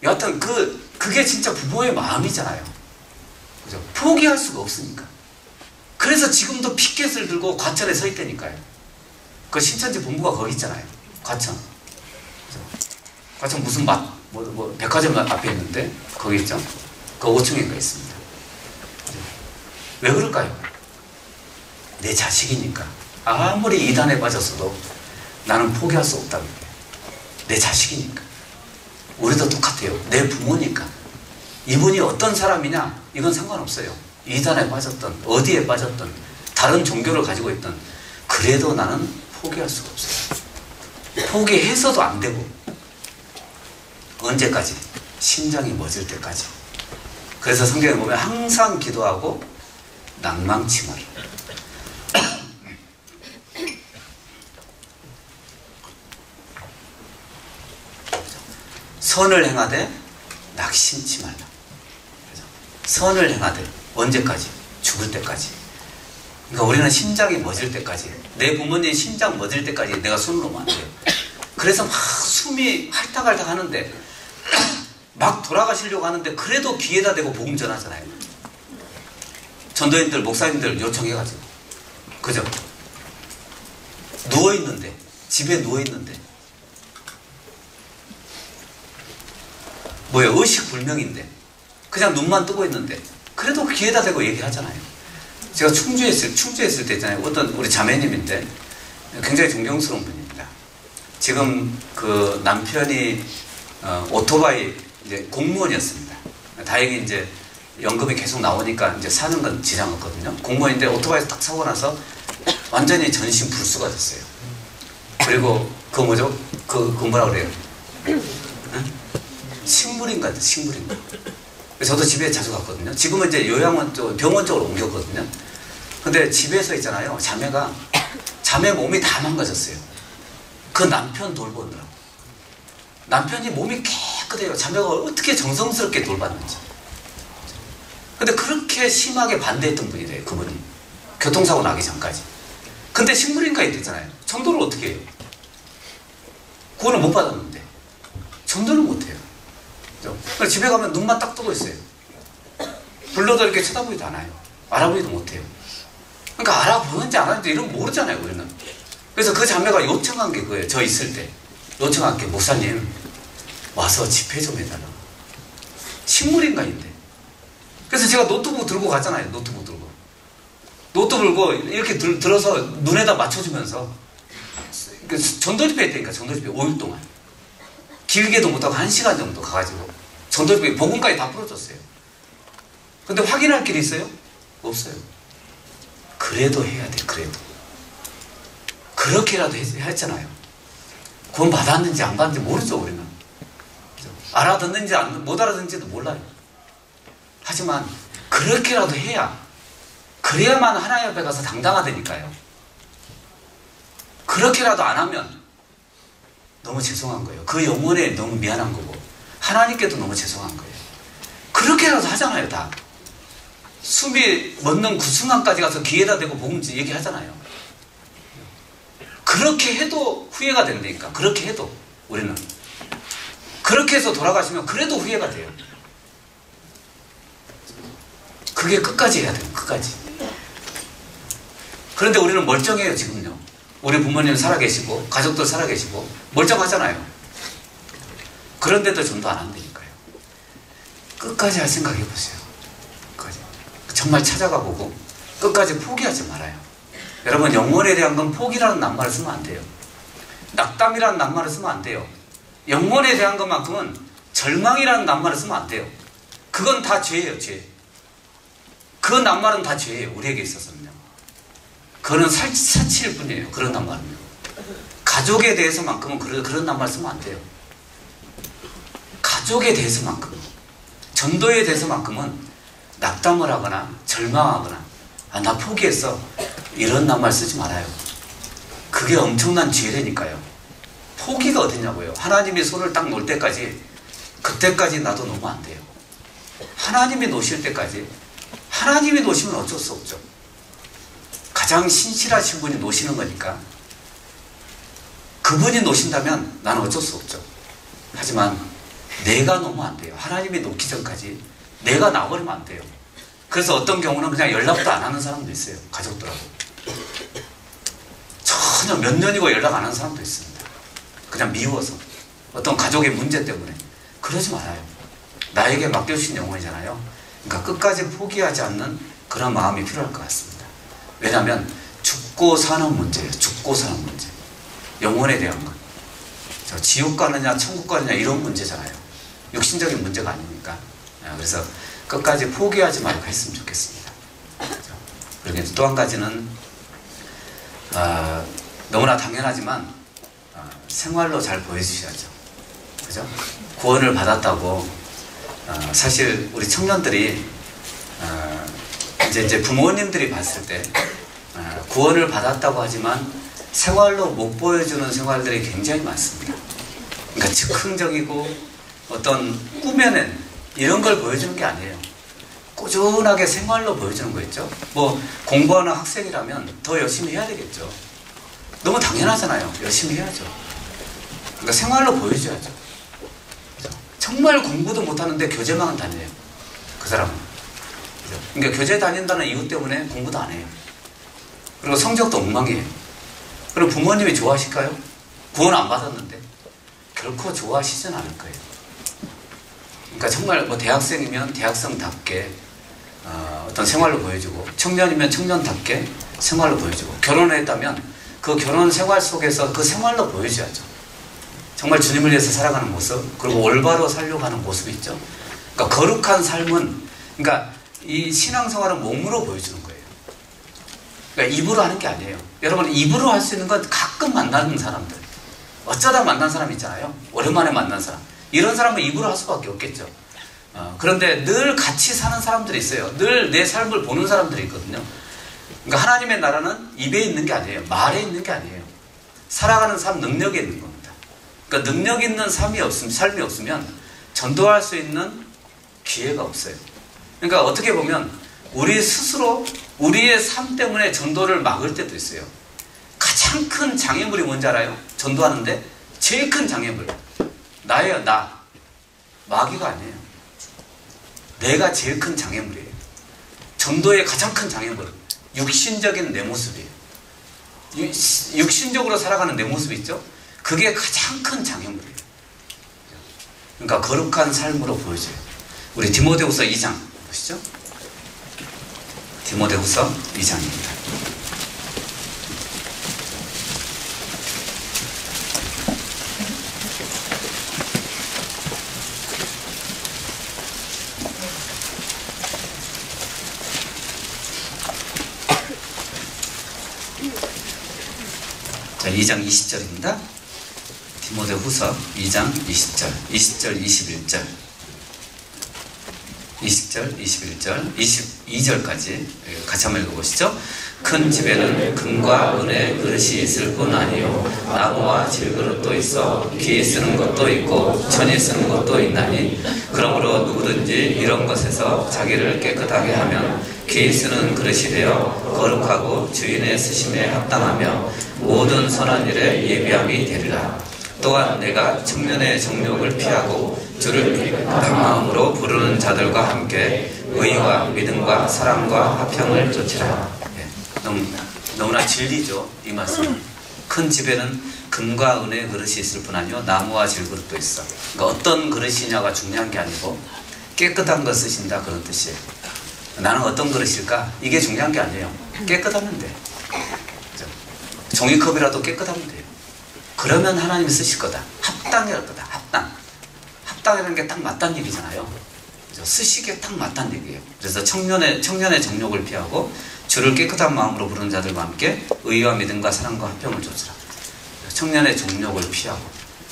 여하튼 그게 진짜 부모의 마음이잖아요. 그죠? 포기할 수가 없으니까. 그래서 지금도 피켓을 들고 과천에 서 있다니까요. 그 신천지 본부가 거기 있잖아요. 과천. 그죠? 과천 무슨 백화점 앞에 있는데 거기 있죠? 그 5층인가 있습니다. 그죠? 왜 그럴까요? 내 자식이니까. 아무리 이단에 빠졌어도 나는 포기할 수 없다는 거예요. 내 자식이니까. 우리도 똑같아요. 내 부모니까. 이분이 어떤 사람이냐 이건 상관없어요. 이단에 빠졌던 어디에 빠졌던 다른 종교를 가지고 있던 그래도 나는 포기할 수가 없어요. 포기해서도 안 되고 언제까지? 심장이 멎을 때까지. 그래서 성경에 보면 항상 기도하고 낭망치 마라. 선을 행하되 낙심치 말라. 선을 행하되 언제까지? 죽을 때까지. 그러니까 우리는 심장이 멎을 때까지, 내 부모님 심장 멎을 때까지 내가 손을 놓으면 안 돼요. 그래서 막 숨이 할딱할딱 하는데 막 돌아가시려고 하는데 그래도 귀에다 대고 복음 전하잖아요. 전도인들, 목사님들 요청해가지고. 그죠? 누워있는데, 집에 누워있는데 뭐예요? 의식불명인데 그냥 눈만 뜨고 있는데 그래도 귀에다 대고 얘기하잖아요. 제가 충주에 있을 때 있잖아요. 어떤 우리 자매님인데 굉장히 존경스러운 분입니다. 지금 그 남편이 오토바이 이제 공무원이었습니다. 다행히 이제 연금이 계속 나오니까 이제 사는 건 지장 없거든요. 공무원인데 오토바이에서 딱 사고 나서 완전히 전신 불수가 됐어요. 그리고 그 뭐죠? 그 뭐라 그래요? 응? 식물인가? 식물인가? 저도 집에 자주 갔거든요. 지금은 이제 요양원 쪽, 병원 쪽으로 옮겼거든요. 근데 집에서 있잖아요. 자매 몸이 다 망가졌어요. 그 남편 돌보느라고. 남편이 몸이 깨끗해요. 자매가 어떻게 정성스럽게 돌봤는지. 근데 그렇게 심하게 반대했던 분이래요. 그분이. 교통사고 나기 전까지. 근데 식물인가에 됐잖아요. 전도를 어떻게 해요? 구원을 못 받았는데. 전도를 못 해요. 집에 가면 눈만 딱 뜨고 있어요. 불러도 이렇게 쳐다보지도 않아요. 알아보지도 못해요. 그러니까 알아보는지 안 하는지 이런 거 모르잖아요, 우리는. 그래서 그 자매가 요청한 게 그거예요. 저 있을 때. 요청한 게, 목사님, 와서 집회 좀 해달라. 식물인간인데. 그래서 제가 노트북 들고 갔잖아요, 노트북 들고. 노트북 들고 이렇게 들어서 눈에다 맞춰주면서. 전도집회 했다니까, 전도집회 5일 동안. 길게도 못하고 1시간 정도 가가지고 전도집회 복음까지 다 풀어줬어요. 근데 확인할 길이 있어요? 없어요. 그래도 해야 돼. 그래도 그렇게라도 했잖아요. 구원 받았는지 안 받았는지 모르죠. 우리는 알아듣는지 못 알아듣는지도 몰라요. 하지만 그렇게라도 해야, 그래야만 하나님 앞에 가서 당당하다니까요. 그렇게라도 안 하면 너무 죄송한 거예요. 그 영혼에 너무 미안한 거고 하나님께도 너무 죄송한 거예요. 그렇게라도 하잖아요. 다 숨이 멎는 그 순간까지 가서 귀에다 대고 복음 얘기하잖아요. 그렇게 해도 후회가 된다니까. 그렇게 해도 우리는 그렇게 해서 돌아가시면 그래도 후회가 돼요. 그게 끝까지 해야 돼요. 끝까지. 그런데 우리는 멀쩡해요. 지금요. 우리 부모님 살아계시고 가족들 살아계시고 멀쩡하잖아요. 그런데도 전도 안 한다니까요. 끝까지 할 생각 해보세요. 끝까지. 정말 찾아가 보고 끝까지 포기하지 말아요. 여러분, 영혼에 대한 건 포기라는 낱말을 쓰면 안 돼요. 낙담이라는 낱말을 쓰면 안 돼요. 영혼에 대한 것만큼은 절망이라는 낱말을 쓰면 안 돼요. 그건 다 죄예요. 죄. 그 낱말은 다 죄예요. 우리에게 있어서는요. 그거는 사치일 뿐이에요. 그런 낱말은요. 가족에 대해서만큼은 그런 낱말 쓰면 안 돼요. 가족에 대해서만큼은, 전도에 대해서만큼은 낙담을 하거나 절망하거나 나 포기했어, 이런 낱말 쓰지 말아요. 그게 엄청난 죄라니까요. 포기가 어딨냐고요. 하나님이 손을 딱 놓을 때까지, 그때까지 나도 놓으면 안 돼요. 하나님이 놓으실 때까지. 하나님이 놓으시면 어쩔 수 없죠. 가장 신실하신 분이 놓으시는 거니까 그분이 놓으신다면 나는 어쩔 수 없죠. 하지만 내가 놓으면 안 돼요. 하나님이 놓기 전까지 내가 놔버리면 안 돼요. 그래서 어떤 경우는 그냥 연락도 안 하는 사람도 있어요. 가족들하고 전혀 몇 년이고 연락 안 하는 사람도 있습니다. 그냥 미워서, 어떤 가족의 문제 때문에. 그러지 말아요. 나에게 맡겨주신 영혼이잖아요. 그러니까 끝까지 포기하지 않는 그런 마음이 필요할 것 같습니다. 왜냐하면 죽고 사는 문제예요. 죽고 사는 문제. 영혼에 대한 것. 지옥 가느냐 천국 가느냐 이런 문제잖아요. 육신적인 문제가 아니니까. 그래서 끝까지 포기하지 말고 했으면 좋겠습니다. 그리고 또 한 가지는 너무나 당연하지만 생활로 잘 보여주셔야죠. 그죠? 구원을 받았다고 사실 우리 청년들이 이제 부모님들이 봤을 때 구원을 받았다고 하지만 생활로 못 보여주는 생활들이 굉장히 많습니다. 그러니까 즉흥적이고 어떤 꾸며낸 이런 걸 보여주는 게 아니에요. 꾸준하게 생활로 보여주는 거 있죠. 뭐 공부하는 학생이라면 더 열심히 해야 되겠죠. 너무 당연하잖아요. 열심히 해야죠. 그러니까 생활로 보여줘야죠. 정말 공부도 못하는데 교재만 다녀요. 그 사람은. 그러니까 교재 다닌다는 이유 때문에 공부도 안 해요. 그리고 성적도 엉망이에요. 그럼 부모님이 좋아하실까요? 구원 안 받았는데 결코 좋아하시진 않을 거예요. 그러니까 정말 뭐 대학생이면 대학생답게 어떤 생활로 보여주고, 청년이면 청년답게 생활로 보여주고, 결혼을 했다면 그 결혼 생활 속에서 그 생활로 보여줘야죠. 정말 주님을 위해서 살아가는 모습, 그리고 올바로 살려고 하는 모습이 있죠. 그러니까 거룩한 삶은, 그러니까 이 신앙생활은 몸으로 보여주는 거예요. 그러니까 입으로 하는 게 아니에요. 여러분, 입으로 할 수 있는 건 가끔 만나는 사람들, 어쩌다 만난 사람 있잖아요. 오랜만에 만난 사람. 이런 사람은 입으로 할 수밖에 없겠죠. 그런데 늘 같이 사는 사람들이 있어요. 늘 내 삶을 보는 사람들이 있거든요. 그러니까 하나님의 나라는 입에 있는 게 아니에요. 말에 있는 게 아니에요. 살아가는 삶 능력에 있는 겁니다. 그러니까 능력 있는 삶이 없으면 전도할 수 있는 기회가 없어요. 그러니까 어떻게 보면 우리 스스로 우리의 삶 때문에 전도를 막을 때도 있어요. 가장 큰 장애물이 뭔지 알아요? 전도하는데 제일 큰 장애물, 나예요. 나. 마귀가 아니에요. 내가 제일 큰 장애물이에요. 전도의 가장 큰 장애물, 육신적인 내 모습이에요. 육신적으로 살아가는 내 모습이 있죠? 그게 가장 큰 장애물이에요. 그러니까 거룩한 삶으로 보여줘요. 우리 디모데후서 2장 보시죠. 디모데후서 2장입니다. 자, 2장 20절입니다. 디모데후서 2장 20절, 20절, 21절, 20절, 21절, 22절까지 같이 한번 읽어보시죠. 큰 집에는 금과 은의 그릇이 있을 뿐 아니요 나무와 질그릇도 있어 귀에 쓰는 것도 있고 천에 쓰는 것도 있나니, 그러므로 누구든지 이런 것에서 자기를 깨끗하게 하면 귀에 쓰는 그릇이 되어 거룩하고 주인의 쓰심에 합당하며 모든 선한 일에 예비함이 되리라. 또한 내가 청년의 정욕을 피하고 주를 깨끗한 마음으로 부르는 자들과 함께 의와 믿음과 사랑과 화평을 좇으라. 너무나 진리죠, 이 말씀. 큰 집에는 금과 은의 그릇이 있을 뿐 아니요 나무와 질그릇도 있어. 그러니까 어떤 그릇이냐가 중요한 게 아니고 깨끗한 것 쓰신다, 그런 뜻이에요. 나는 어떤 그릇일까? 이게 중요한 게 아니에요. 깨끗하면 돼. 종이컵이라도 깨끗하면 돼요. 그러면 하나님이 쓰실 거다. 합당할 거다. 합당이라는 게 딱 맞다는 얘기잖아요. 쓰시기에 딱 맞다는 얘기예요. 그래서 청년의 정욕을 피하고 주를 깨끗한 마음으로 부르는 자들과 함께 의와 믿음과 사랑과 화평을 좇으라. 청년의 정욕을 피하고,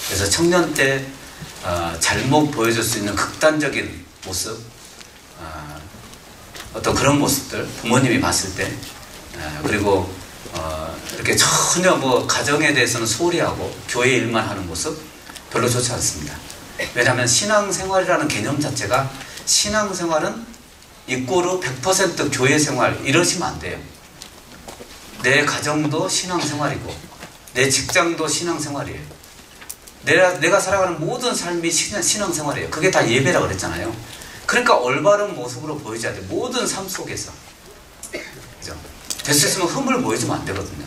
그래서 청년 때 잘못 보여줄 수 있는 극단적인 모습, 어떤 그런 모습들 부모님이 봤을 때, 그리고 이렇게 전혀 뭐 가정에 대해서는 소홀히 하고 교회 일만 하는 모습 별로 좋지 않습니다. 왜냐하면 신앙생활이라는 개념 자체가, 신앙생활은 이꼬르 100% 교회 생활 이러시면 안 돼요. 내 가정도 신앙생활이고 내 직장도 신앙생활이에요. 내가 살아가는 모든 삶이 신앙생활이에요. 그게 다 예배라고 그랬잖아요. 그러니까 올바른 모습으로 보여줘야 돼. 모든 삶 속에서. 그죠? 될 수 있으면 흠을 보여주면 안 되거든요.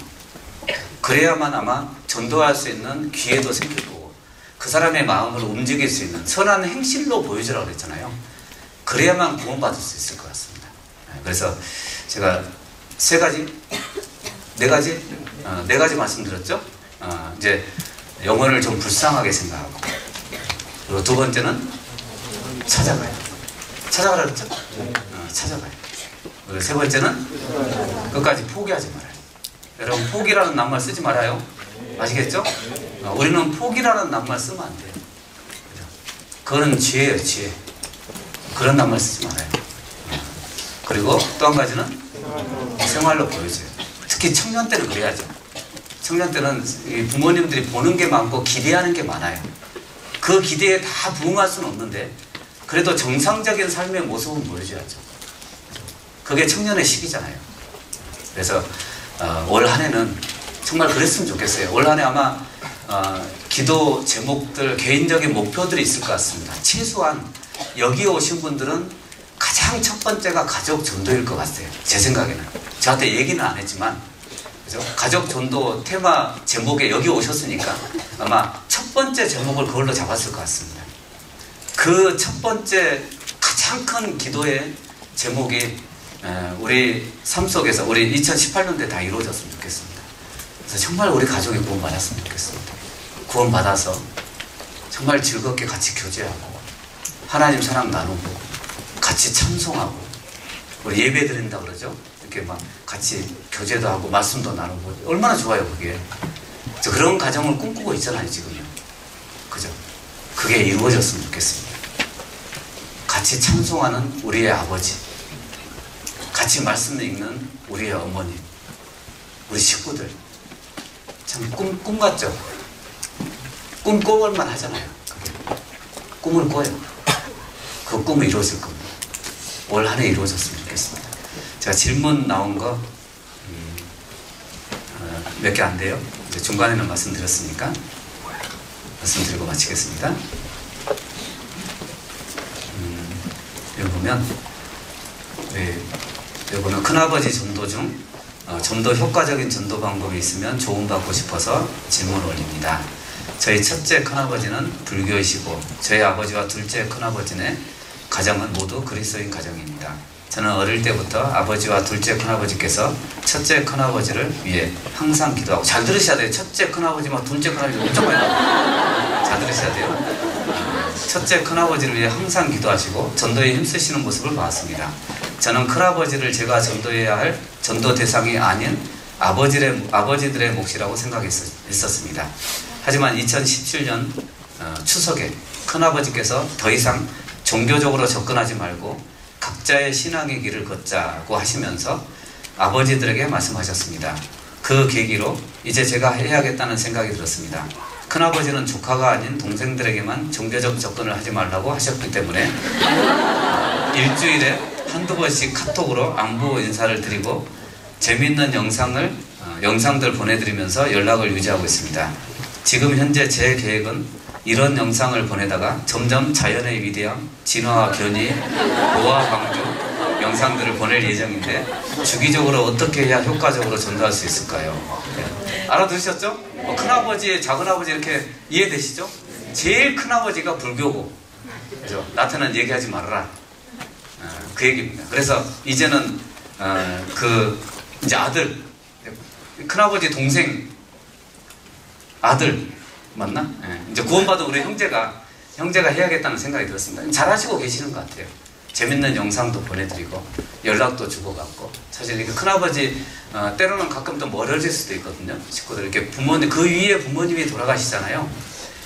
그래야만 아마 전도할 수 있는 기회도 생길 거고, 그 사람의 마음을 움직일 수 있는 선한 행실로 보여주라고 그랬잖아요. 그래야만 구원받을 수 있을 것 같습니다. 그래서 제가 네 가지 말씀드렸죠. 이제 영혼을 좀 불쌍하게 생각하고, 그리고 두 번째는 찾아가라 그랬죠. 찾아가요. 그리고 세 번째는 끝까지 포기하지 말아요. 여러분, 포기라는 낱말 쓰지 말아요. 아시겠죠? 우리는 포기라는 낱말 쓰면 안 돼요. 그거는 지혜예요, 지혜. 그런 낱말 쓰지 말아요. 그리고 또 한 가지는 생활로 보여줘요. 특히 청년 때는 그래야죠. 청년 때는 부모님들이 보는 게 많고 기대하는 게 많아요. 그 기대에 다 부응할 수는 없는데 그래도 정상적인 삶의 모습은 보여줘야죠. 그게 청년의 시기잖아요. 그래서 올 한 해는 정말 그랬으면 좋겠어요. 올 한 해 아마 기도 제목들, 개인적인 목표들이 있을 것 같습니다. 최소한 여기 오신 분들은 가장 첫 번째가 가족 전도일 것 같아요. 제 생각에는. 저한테 얘기는 안 했지만, 그죠? 가족 전도 테마 제목에 여기 오셨으니까 아마 첫 번째 제목을 그걸로 잡았을 것 같습니다. 그 첫 번째 가장 큰 기도의 제목이 우리 삶 속에서 우리 2018년도에 다 이루어졌으면 좋겠습니다. 그래서 정말 우리 가족이 구원받았으면 좋겠습니다. 구원받아서 정말 즐겁게 같이 교제하고 하나님 사랑 나누고 같이 찬송하고, 우리 예배 드린다 그러죠. 이렇게 막 같이 교제도 하고 말씀도 나누고 얼마나 좋아요 그게. 그런 가정을 꿈꾸고 있잖아요 지금요. 그죠? 그게 이루어졌으면 좋겠습니다. 같이 찬송하는 우리의 아버지, 같이 말씀 읽는 우리의 어머니, 우리 식구들. 참 꿈 같죠? 꿈 꿔볼만 하잖아요. 그게. 꿈을 꿔요. 그 꿈이 이루어질 겁니다. 올 한 해 이루어졌으면 좋겠습니다. 제가 질문 나온 거 몇 개 안 돼요. 이제 중간에는 말씀드렸으니까 말씀드리고 마치겠습니다. 여기 보면 큰아버지 전도 중 좀 더 효과적인 전도 방법이 있으면 조언받고 싶어서 질문을 올립니다. 저희 첫째 큰아버지는 불교이시고 저희 아버지와 둘째 큰아버지네 가정은 모두 그리스도인 가정입니다. 저는 어릴 때부터 아버지와 둘째 큰아버지께서 첫째 큰아버지를 위해 항상 기도하고, 잘 들으셔야 돼요. 첫째 큰아버지와 둘째 큰아버지 엄청 많이 나와요. 잘 들으셔야 돼요. 첫째 큰아버지를 위해 항상 기도하시고 전도에 힘쓰시는 모습을 봤습니다. 저는 큰아버지를 제가 전도해야 할 전도 대상이 아닌 아버지들의 몫이라고 생각했었습니다. 하지만 2017년 추석에 큰아버지께서 더 이상 종교적으로 접근하지 말고 각자의 신앙의 길을 걷자고 하시면서 아버지들에게 말씀하셨습니다. 그 계기로 이제 제가 해야겠다는 생각이 들었습니다. 큰아버지는 조카가 아닌 동생들에게만 종교적 접근을 하지 말라고 하셨기 때문에 일주일에 한두 번씩 카톡으로 안부 인사를 드리고 재미있는 영상들 보내드리면서 연락을 유지하고 있습니다. 지금 현재 제 계획은 이런 영상을 보내다가 점점 자연의 위대함, 진화와 변이, 노화 방주 영상들을 보낼 예정인데 주기적으로 어떻게 해야 효과적으로 전달할 수 있을까요? 알아두셨죠? 큰아버지, 작은아버지 이렇게 이해되시죠? 제일 큰아버지가 불교고, 그죠? 나한테는 얘기하지 말아라. 그 얘기입니다. 그래서 이제는 이제 아들, 큰아버지 동생 아들 맞나? 이제 구원받은 우리 형제가 해야겠다는 생각이 들었습니다. 잘하시고 계시는 것 같아요. 재밌는 영상도 보내드리고 연락도 주고받고. 사실 이렇게 큰아버지 때로는 가끔 또 멀어질 수도 있거든요. 식구들 이렇게 부모님 그 위에 부모님이 돌아가시잖아요.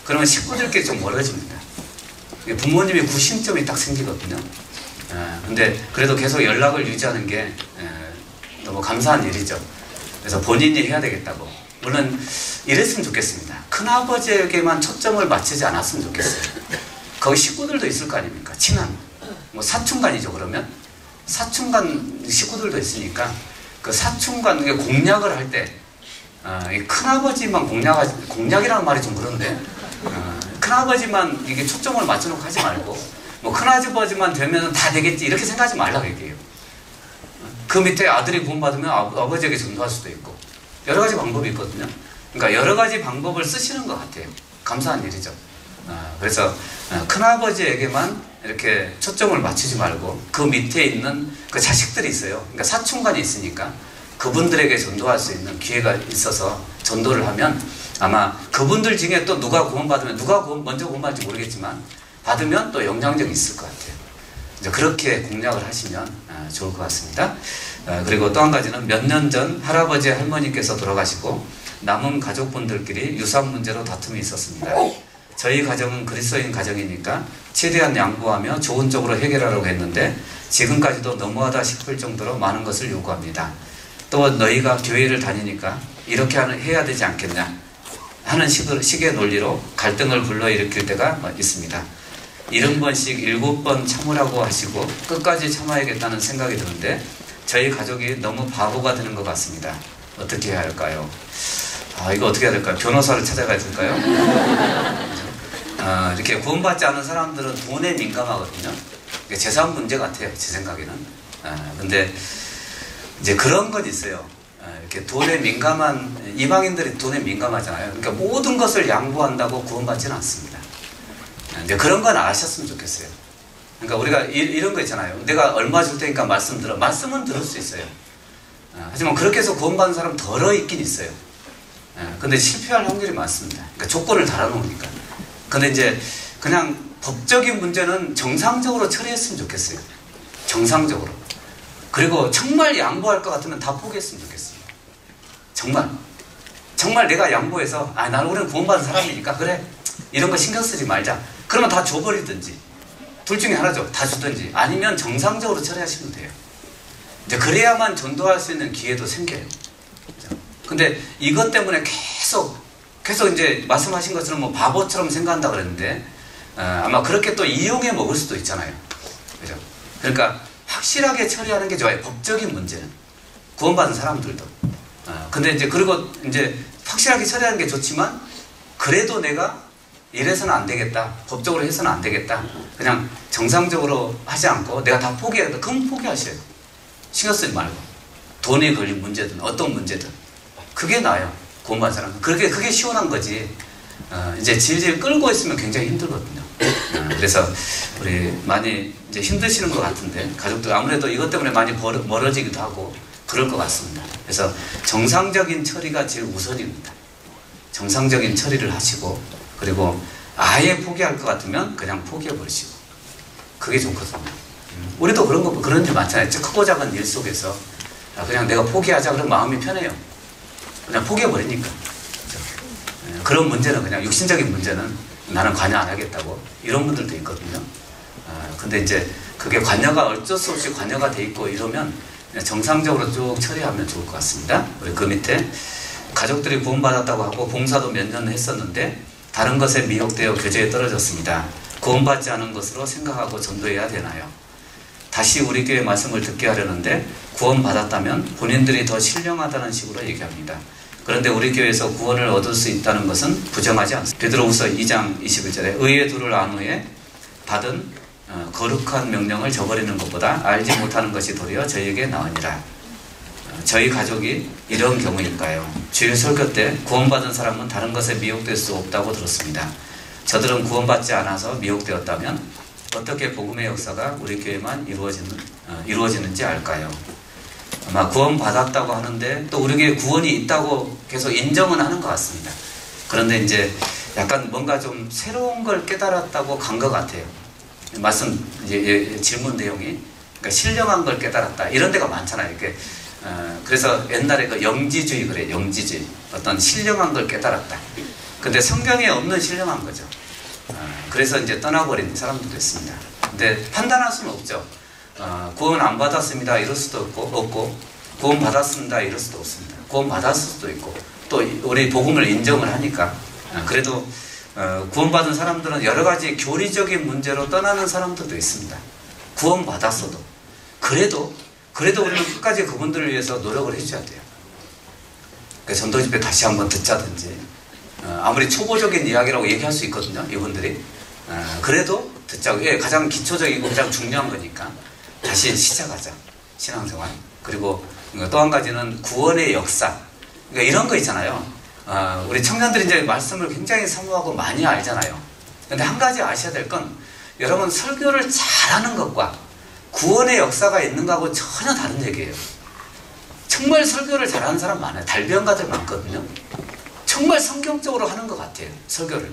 그러면 식구들끼리 좀 멀어집니다. 부모님이 구심점이 딱 생기거든요. 근데 그래도 계속 연락을 유지하는 게 너무 감사한 일이죠. 그래서 본인이 해야 되겠다고. 물론 이랬으면 좋겠습니다. 큰아버지에게만 초점을 맞추지 않았으면 좋겠어요. 거기 식구들도 있을 거 아닙니까? 친한 사촌간이죠. 그러면 사촌간 식구들도 있으니까 그 사촌간 공략을 할 때 이 큰아버지만 공략이라는 말이 좀 그런데, 큰아버지만 이게 초점을 맞춰놓고 하지 말고, 뭐 큰아버지만 되면 다 되겠지 이렇게 생각하지 말라고 얘기해요. 그 밑에 아들이 구원받으면 아버지에게 전도할 수도 있고 여러 가지 방법이 있거든요. 그러니까 여러 가지 방법을 쓰시는 것 같아요. 감사한 일이죠. 그래서 큰아버지에게만 이렇게 초점을 맞추지 말고 그 밑에 있는 그 자식들이 있어요. 그러니까 사촌간이 있으니까 그분들에게 전도할 수 있는 기회가 있어서 전도를 하면 아마 그분들 중에 또 누가 구원받으면 먼저 구원받을지 모르겠지만 받으면 또 영향력이 있을 것 같아요. 이제 그렇게 공략을 하시면 좋을 것 같습니다. 그리고 또 한 가지는 몇 년 전 할아버지 할머니께서 돌아가시고 남은 가족분들끼리 유산 문제로 다툼이 있었습니다. 저희 가정은 그리스도인 가정이니까 최대한 양보하며 좋은 쪽으로 해결하려고 했는데 지금까지도 너무하다 싶을 정도로 많은 것을 요구합니다. 또 너희가 교회를 다니니까 이렇게 해야 되지 않겠냐 하는 식의 논리로 갈등을 불러일으킬 때가 있습니다. 70번씩 7번 참으라고 하시고 끝까지 참아야겠다는 생각이 드는데 저희 가족이 너무 바보가 되는 것 같습니다. 어떻게 해야 할까요? 이거 어떻게 해야 될까요? 변호사를 찾아가야 될까요? 이렇게 구원받지 않은 사람들은 돈에 민감하거든요. 재산 문제 같아요, 제 생각에는. 근데 이제 그런 건 있어요. 이렇게 돈에 민감한, 이방인들이 돈에 민감하잖아요. 그러니까 모든 것을 양보한다고 구원받지는 않습니다. 이제 그런 건 아셨으면 좋겠어요. 그러니까 우리가 이런 거 있잖아요. 내가 얼마 줄 테니까 말씀 들어. 말씀은 들을 수 있어요. 하지만 그렇게 해서 구원받는 사람 덜어 있긴 있어요. 근데 실패할 확률이 많습니다. 그러니까 조건을 달아놓으니까. 근데 이제 그냥 법적인 문제는 정상적으로 처리했으면 좋겠어요. 정상적으로. 그리고 정말 양보할 것 같으면 다 포기했으면 좋겠어요. 정말 내가 양보해서 우리는 구원받은 사람이니까 그래 이런 거 신경 쓰지 말자. 그러면 다 줘버리든지 둘 중에 하나죠. 다 주든지 아니면 정상적으로 처리하시면 돼요. 이제 그래야만 전도할 수 있는 기회도 생겨요. 근데 이것 때문에 계속 이제 말씀하신 것처럼 뭐 바보처럼 생각한다 그랬는데 아마 그렇게 또 이용해 먹을 수도 있잖아요. 그죠? 그러니까 확실하게 처리하는 게 좋아요. 법적인 문제는 구원받은 사람들도. 근데 이제 그리고 이제 확실하게 처리하는 게 좋지만 그래도 내가 이래서는 안 되겠다. 법적으로 해서는 안 되겠다. 그냥 정상적으로 하지 않고 내가 다 포기하겠다. 그럼 포기하셔요. 신경 쓰지 말고. 돈에 걸린 문제든 어떤 문제든. 그게 나아요. 구원받은 사람은. 그게 시원한 거지. 이제 질질 끌고 있으면 굉장히 힘들거든요. 그래서 우리 많이 이제 힘드시는 것 같은데 가족들 아무래도 이것 때문에 많이 멀어지기도 하고 그럴 것 같습니다. 그래서 정상적인 처리가 제일 우선입니다. 정상적인 처리를 하시고 그리고 아예 포기할 것 같으면 그냥 포기해버리시고 그게 좋거든요. 우리도 그런 일 많잖아요. 크고 작은 일 속에서 그냥 내가 포기하자 그러면 마음이 편해요. 그냥 포기해버리니까. 그런 문제는 그냥 육신적인 문제는 나는 관여 안 하겠다고 이런 분들도 있거든요. 근데 이제 그게 관여가 어쩔 수 없이 관여가 돼 있고 이러면 정상적으로 쭉 처리하면 좋을 것 같습니다. 우리 그 밑에 가족들이 구원받았다고 하고 봉사도 몇 년 했었는데 다른 것에 미혹되어 교제에 떨어졌습니다. 구원받지 않은 것으로 생각하고 전도해야 되나요? 다시 우리 교회 말씀을 듣게 하려는데 구원받았다면 본인들이 더 신령하다는 식으로 얘기합니다. 그런데 우리 교회에서 구원을 얻을 수 있다는 것은 부정하지 않습니다. 베드로후서 2장 21절에 의의 도를 안 후에 받은 거룩한 명령을 저버리는 것보다 알지 못하는 것이 도리어 저희에게 나으니라. 저희 가족이 이런 경우일까요? 주일 설교 때 구원받은 사람은 다른 것에 미혹될 수 없다고 들었습니다. 저들은 구원받지 않아서 미혹되었다면 어떻게 복음의 역사가 우리 교회만 이루어지는지 알까요? 아마 구원받았다고 하는데 또 우리 교회에 구원이 있다고 계속 인정은 하는 것 같습니다. 그런데 이제 약간 뭔가 좀 새로운 걸 깨달았다고 간 것 같아요. 질문 내용이 그러니까 신령한 걸 깨달았다 이런 데가 많잖아요. 이렇게 그래서 옛날에 그 영지주의 그래 영지주의 어떤 신령한 걸 깨달았다. 근데 성경에 없는 신령한 거죠. 그래서 이제 떠나버린 사람들도 있습니다. 근데 판단할 수는 없죠. 구원 안 받았습니다 이럴 수도 없고 구원 받았습니다 이럴 수도 없습니다. 구원 받았을 수도 있고 또 우리 복음을 인정을 하니까 그래도 구원받은 사람들은 여러 가지 교리적인 문제로 떠나는 사람들도 있습니다. 구원 받았어도 그래도 우리는 끝까지 그분들을 위해서 노력을 해줘야 돼요. 그 전도 집회 다시 한번 듣자든지, 아무리 초보적인 이야기라고 얘기할 수 있거든요, 이분들이. 그래도 듣자고. 예, 가장 기초적이고 가장 중요한 거니까 다시 시작하자, 신앙생활. 그리고 또 한 가지는 구원의 역사. 그러니까 이런 거 있잖아요. 우리 청년들이 이제 말씀을 굉장히 사모하고 많이 알잖아요. 근데 한 가지 아셔야 될 건, 여러분 설교를 잘하는 것과 구원의 역사가 있는 거하고 전혀 다른 얘기예요. 정말 설교를 잘하는 사람 많아요. 달변가들 많거든요. 정말 성경적으로 하는 것 같아요, 설교를.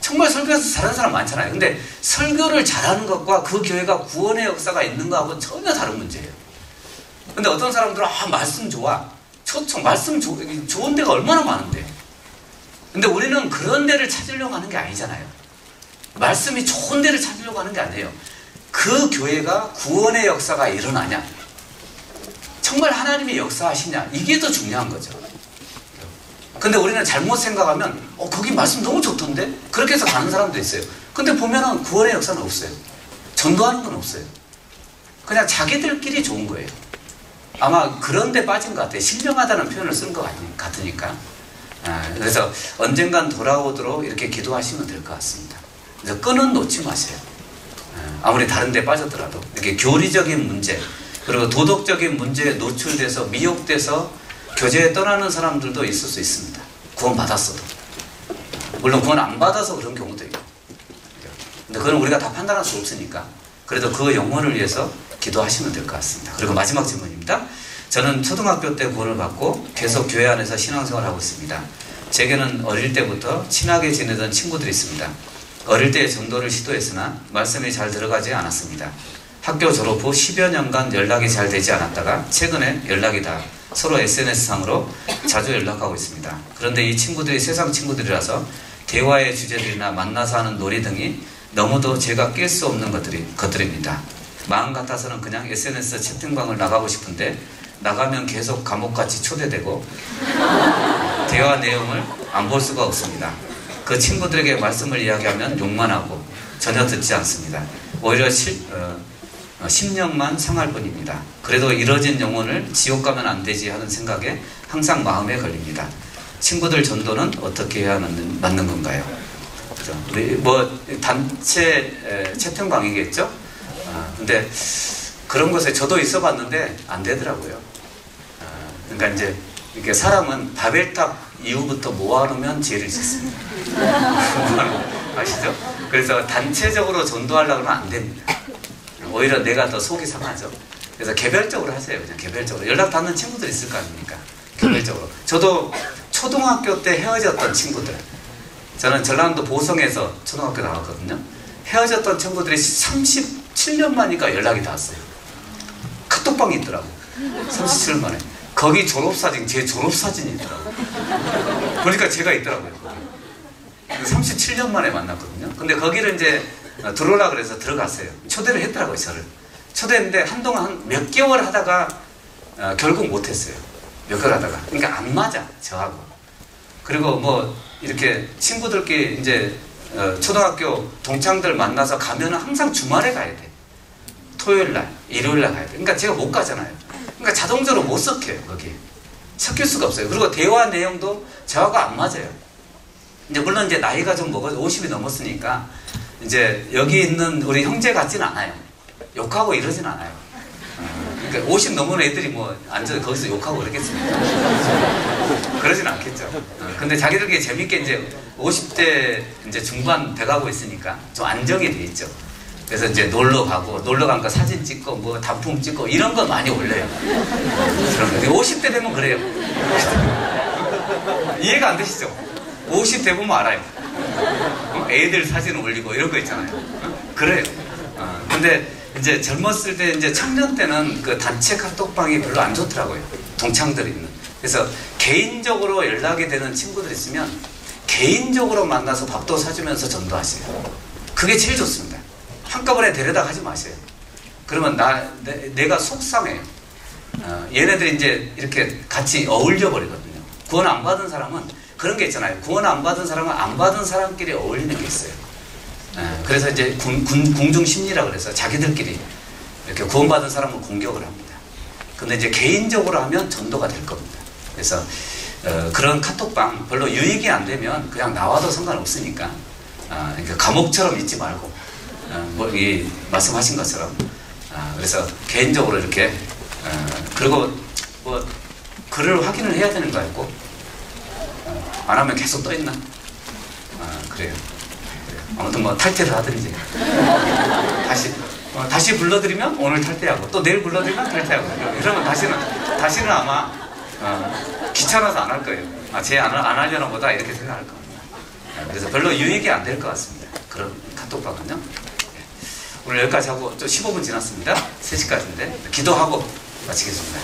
정말 설교에서 잘하는 사람 많잖아요. 근데 설교를 잘하는 것과 그 교회가 구원의 역사가 있는 거하고 전혀 다른 문제예요. 근데 어떤 사람들은 말씀 좋아, 초청, 말씀 좋은 데가 얼마나 많은데. 근데 우리는 그런 데를 찾으려고 하는 게 아니잖아요. 말씀이 좋은 데를 찾으려고 하는 게 아니에요. 그 교회가 구원의 역사가 일어나냐, 정말 하나님이 역사하시냐, 이게 더 중요한 거죠. 근데 우리는 잘못 생각하면 거기 말씀 너무 좋던데? 그렇게 해서 가는 사람도 있어요. 근데 보면은 구원의 역사는 없어요. 전도하는 건 없어요. 그냥 자기들끼리 좋은 거예요. 아마 그런 데 빠진 것 같아요. 신령하다는 표현을 쓴 것 같으니까. 그래서 언젠간 돌아오도록 이렇게 기도하시면 될 것 같습니다. 그래서 끈은 놓지 마세요. 아무리 다른 데 빠졌더라도 이렇게 교리적인 문제, 그리고 도덕적인 문제에 노출돼서 미혹돼서 교제에 떠나는 사람들도 있을 수 있습니다. 구원 받았어도. 물론 구원 안 받아서 그런 경우도 있고. 근데 그건 우리가 다 판단할 수 없으니까 그래도 그 영혼을 위해서 기도하시면 될 것 같습니다. 그리고 마지막 질문입니다. 저는 초등학교 때 구원을 받고 계속 교회 안에서 신앙생활을 하고 있습니다. 제게는 어릴 때부터 친하게 지내던 친구들이 있습니다. 어릴 때 전도를 시도했으나 말씀이 잘 들어가지 않았습니다. 학교 졸업 후 10여 년간 연락이 잘 되지 않았다가 최근에 연락이 다 서로 SNS상으로 자주 연락하고 있습니다. 그런데 이 친구들이 세상 친구들이라서 대화의 주제들이나 만나서 하는 놀이 등이 너무도 제가 깰 수 없는 것들입니다. 마음 같아서는 그냥 SNS 채팅방을 나가고 싶은데 나가면 계속 감옥같이 초대되고 대화 내용을 안 볼 수가 없습니다. 그 친구들에게 말씀을 이야기하면 욕만 하고 전혀 듣지 않습니다. 오히려 10년만 상할 뿐입니다. 그래도 이뤄진 영혼을 지옥 가면 안 되지 하는 생각에 항상 마음에 걸립니다. 친구들 전도는 어떻게 해야 맞는 건가요? 우리 단체 채팅방이겠죠? 근데 그런 곳에 저도 있어 봤는데 안 되더라고요. 그러니까 이제 이렇게 사람은 바벨탑 이후부터 모아놓으면 죄를 짓습니다. 아시죠? 그래서 단체적으로 전도하려고 하면 안 됩니다. 오히려 내가 더 속이 상하죠. 그래서 개별적으로 하세요. 그냥 개별적으로. 연락 받는 친구들 있을 거 아닙니까? 개별적으로. 저도 초등학교 때 헤어졌던 친구들, 저는 전라남도 보성에서 초등학교 나왔거든요. 헤어졌던 친구들이 37년 만이니까 연락이 닿았어요. 카톡방이 있더라고. 37년 만에. 거기 졸업사진, 제 졸업사진이 있더라고. 보니까 제가 있더라고요. 37년 만에 만났거든요. 근데 거기를 이제 들어오라 그래서 들어갔어요. 초대를 했더라고요, 저를. 초대했는데 한동안 한 몇 개월 하다가 결국 못했어요. 몇 개월 하다가. 그러니까 안 맞아, 저하고. 그리고 뭐 이렇게 친구들끼리 이제 초등학교 동창들 만나서 가면은 항상 주말에 가야 돼. 토요일날, 일요일날 가야 돼. 그러니까 제가 못 가잖아요. 그러니까 자동적으로 못 섞여요, 거기. 섞일 수가 없어요. 그리고 대화 내용도 저하고 안 맞아요. 이제 물론 이제 나이가 좀 먹어서 50이 넘었으니까 이제 여기 있는 우리 형제 같지는 않아요. 욕하고 이러진 않아요. 그러니까 50 넘은 애들이 뭐 앉아서 거기서 욕하고 그러겠습니까? 그러진 않겠죠. 근데 자기들끼리 재밌게 이제 50대 이제 중반 돼가고 있으니까 좀 안정이 돼 있죠. 그래서 이제 놀러 가고, 놀러 가니까 사진 찍고, 뭐 단품 찍고, 이런 거 많이 올려요. 그런 거. 50대 되면 그래요. 이해가 안 되시죠? 50대 보면 알아요. 애들 사진 올리고 이런 거 있잖아요. 그래요. 근데 이제 젊었을 때, 이제 청년 때는 그 단체 카톡방이 별로 안 좋더라고요. 동창들이 있는. 그래서 개인적으로 연락이 되는 친구들 있으면 개인적으로 만나서 밥도 사주면서 전도하세요. 그게 제일 좋습니다. 한꺼번에 데려다 가지 마세요. 그러면 내가 속상해요. 얘네들이 이제 이렇게 같이 어울려 버리거든요. 구원 안 받은 사람은 그런 게 있잖아요. 구원 안 받은 사람은 안 받은 사람끼리 어울리는 게 있어요. 그래서 이제 궁중심리라 그래서 자기들끼리 이렇게 구원받은 사람은 공격을 합니다. 근데 이제 개인적으로 하면 전도가 될 겁니다. 그래서 그런 카톡방 별로 유익이 안 되면 그냥 나와도 상관없으니까 그러니까 감옥처럼 있지 말고 뭐 이 말씀하신 것처럼 그래서 개인적으로 이렇게 그리고 뭐 글을 확인을 해야 되는 거 있고 안 하면 계속 떠 있나? 그래요. 아무튼 뭐 탈퇴를 하든지 다시 불러드리면 오늘 탈퇴하고 또 내일 불러드리면 탈퇴하고 이러면 다시는 아마 귀찮아서 안 할 거예요. 쟤 안 하려나 보다 이렇게 생각할 겁니다. 그래서 별로 유익이 안 될 것 같습니다. 그런 카톡방은요. 오늘 여기까지 하고 또 15분 지났습니다. 3시까지인데 기도하고 마치겠습니다.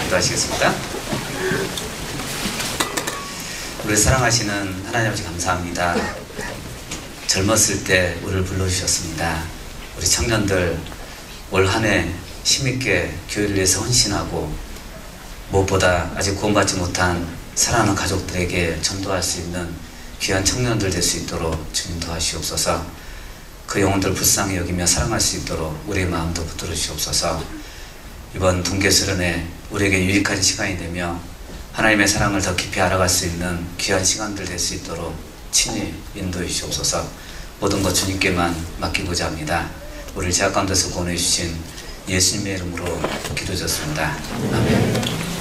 기도하시겠습니다. 우리 사랑하시는 하나님 아버지 감사합니다. 젊었을 때 우리를 불러주셨습니다. 우리 청년들 올 한 해 힘있게 교회를 위해서 헌신하고 무엇보다 아직 구원받지 못한 사랑하는 가족들에게 전도할 수 있는 귀한 청년들 될 수 있도록 주님 도와주시옵소서. 그 영혼들 불쌍히 여기며 사랑할 수 있도록 우리의 마음도 붙들어 주시옵소서. 이번 동계수련회 우리에게 유익한 시간이 되며 하나님의 사랑을 더 깊이 알아갈 수 있는 귀한 시간들 될 수 있도록 친히 인도해 주시옵소서. 모든 것 주님께만 맡기고자 합니다. 우리를 죄악 가운데서 구원해 주신 예수님의 이름으로 기도드렸습니다. 아멘.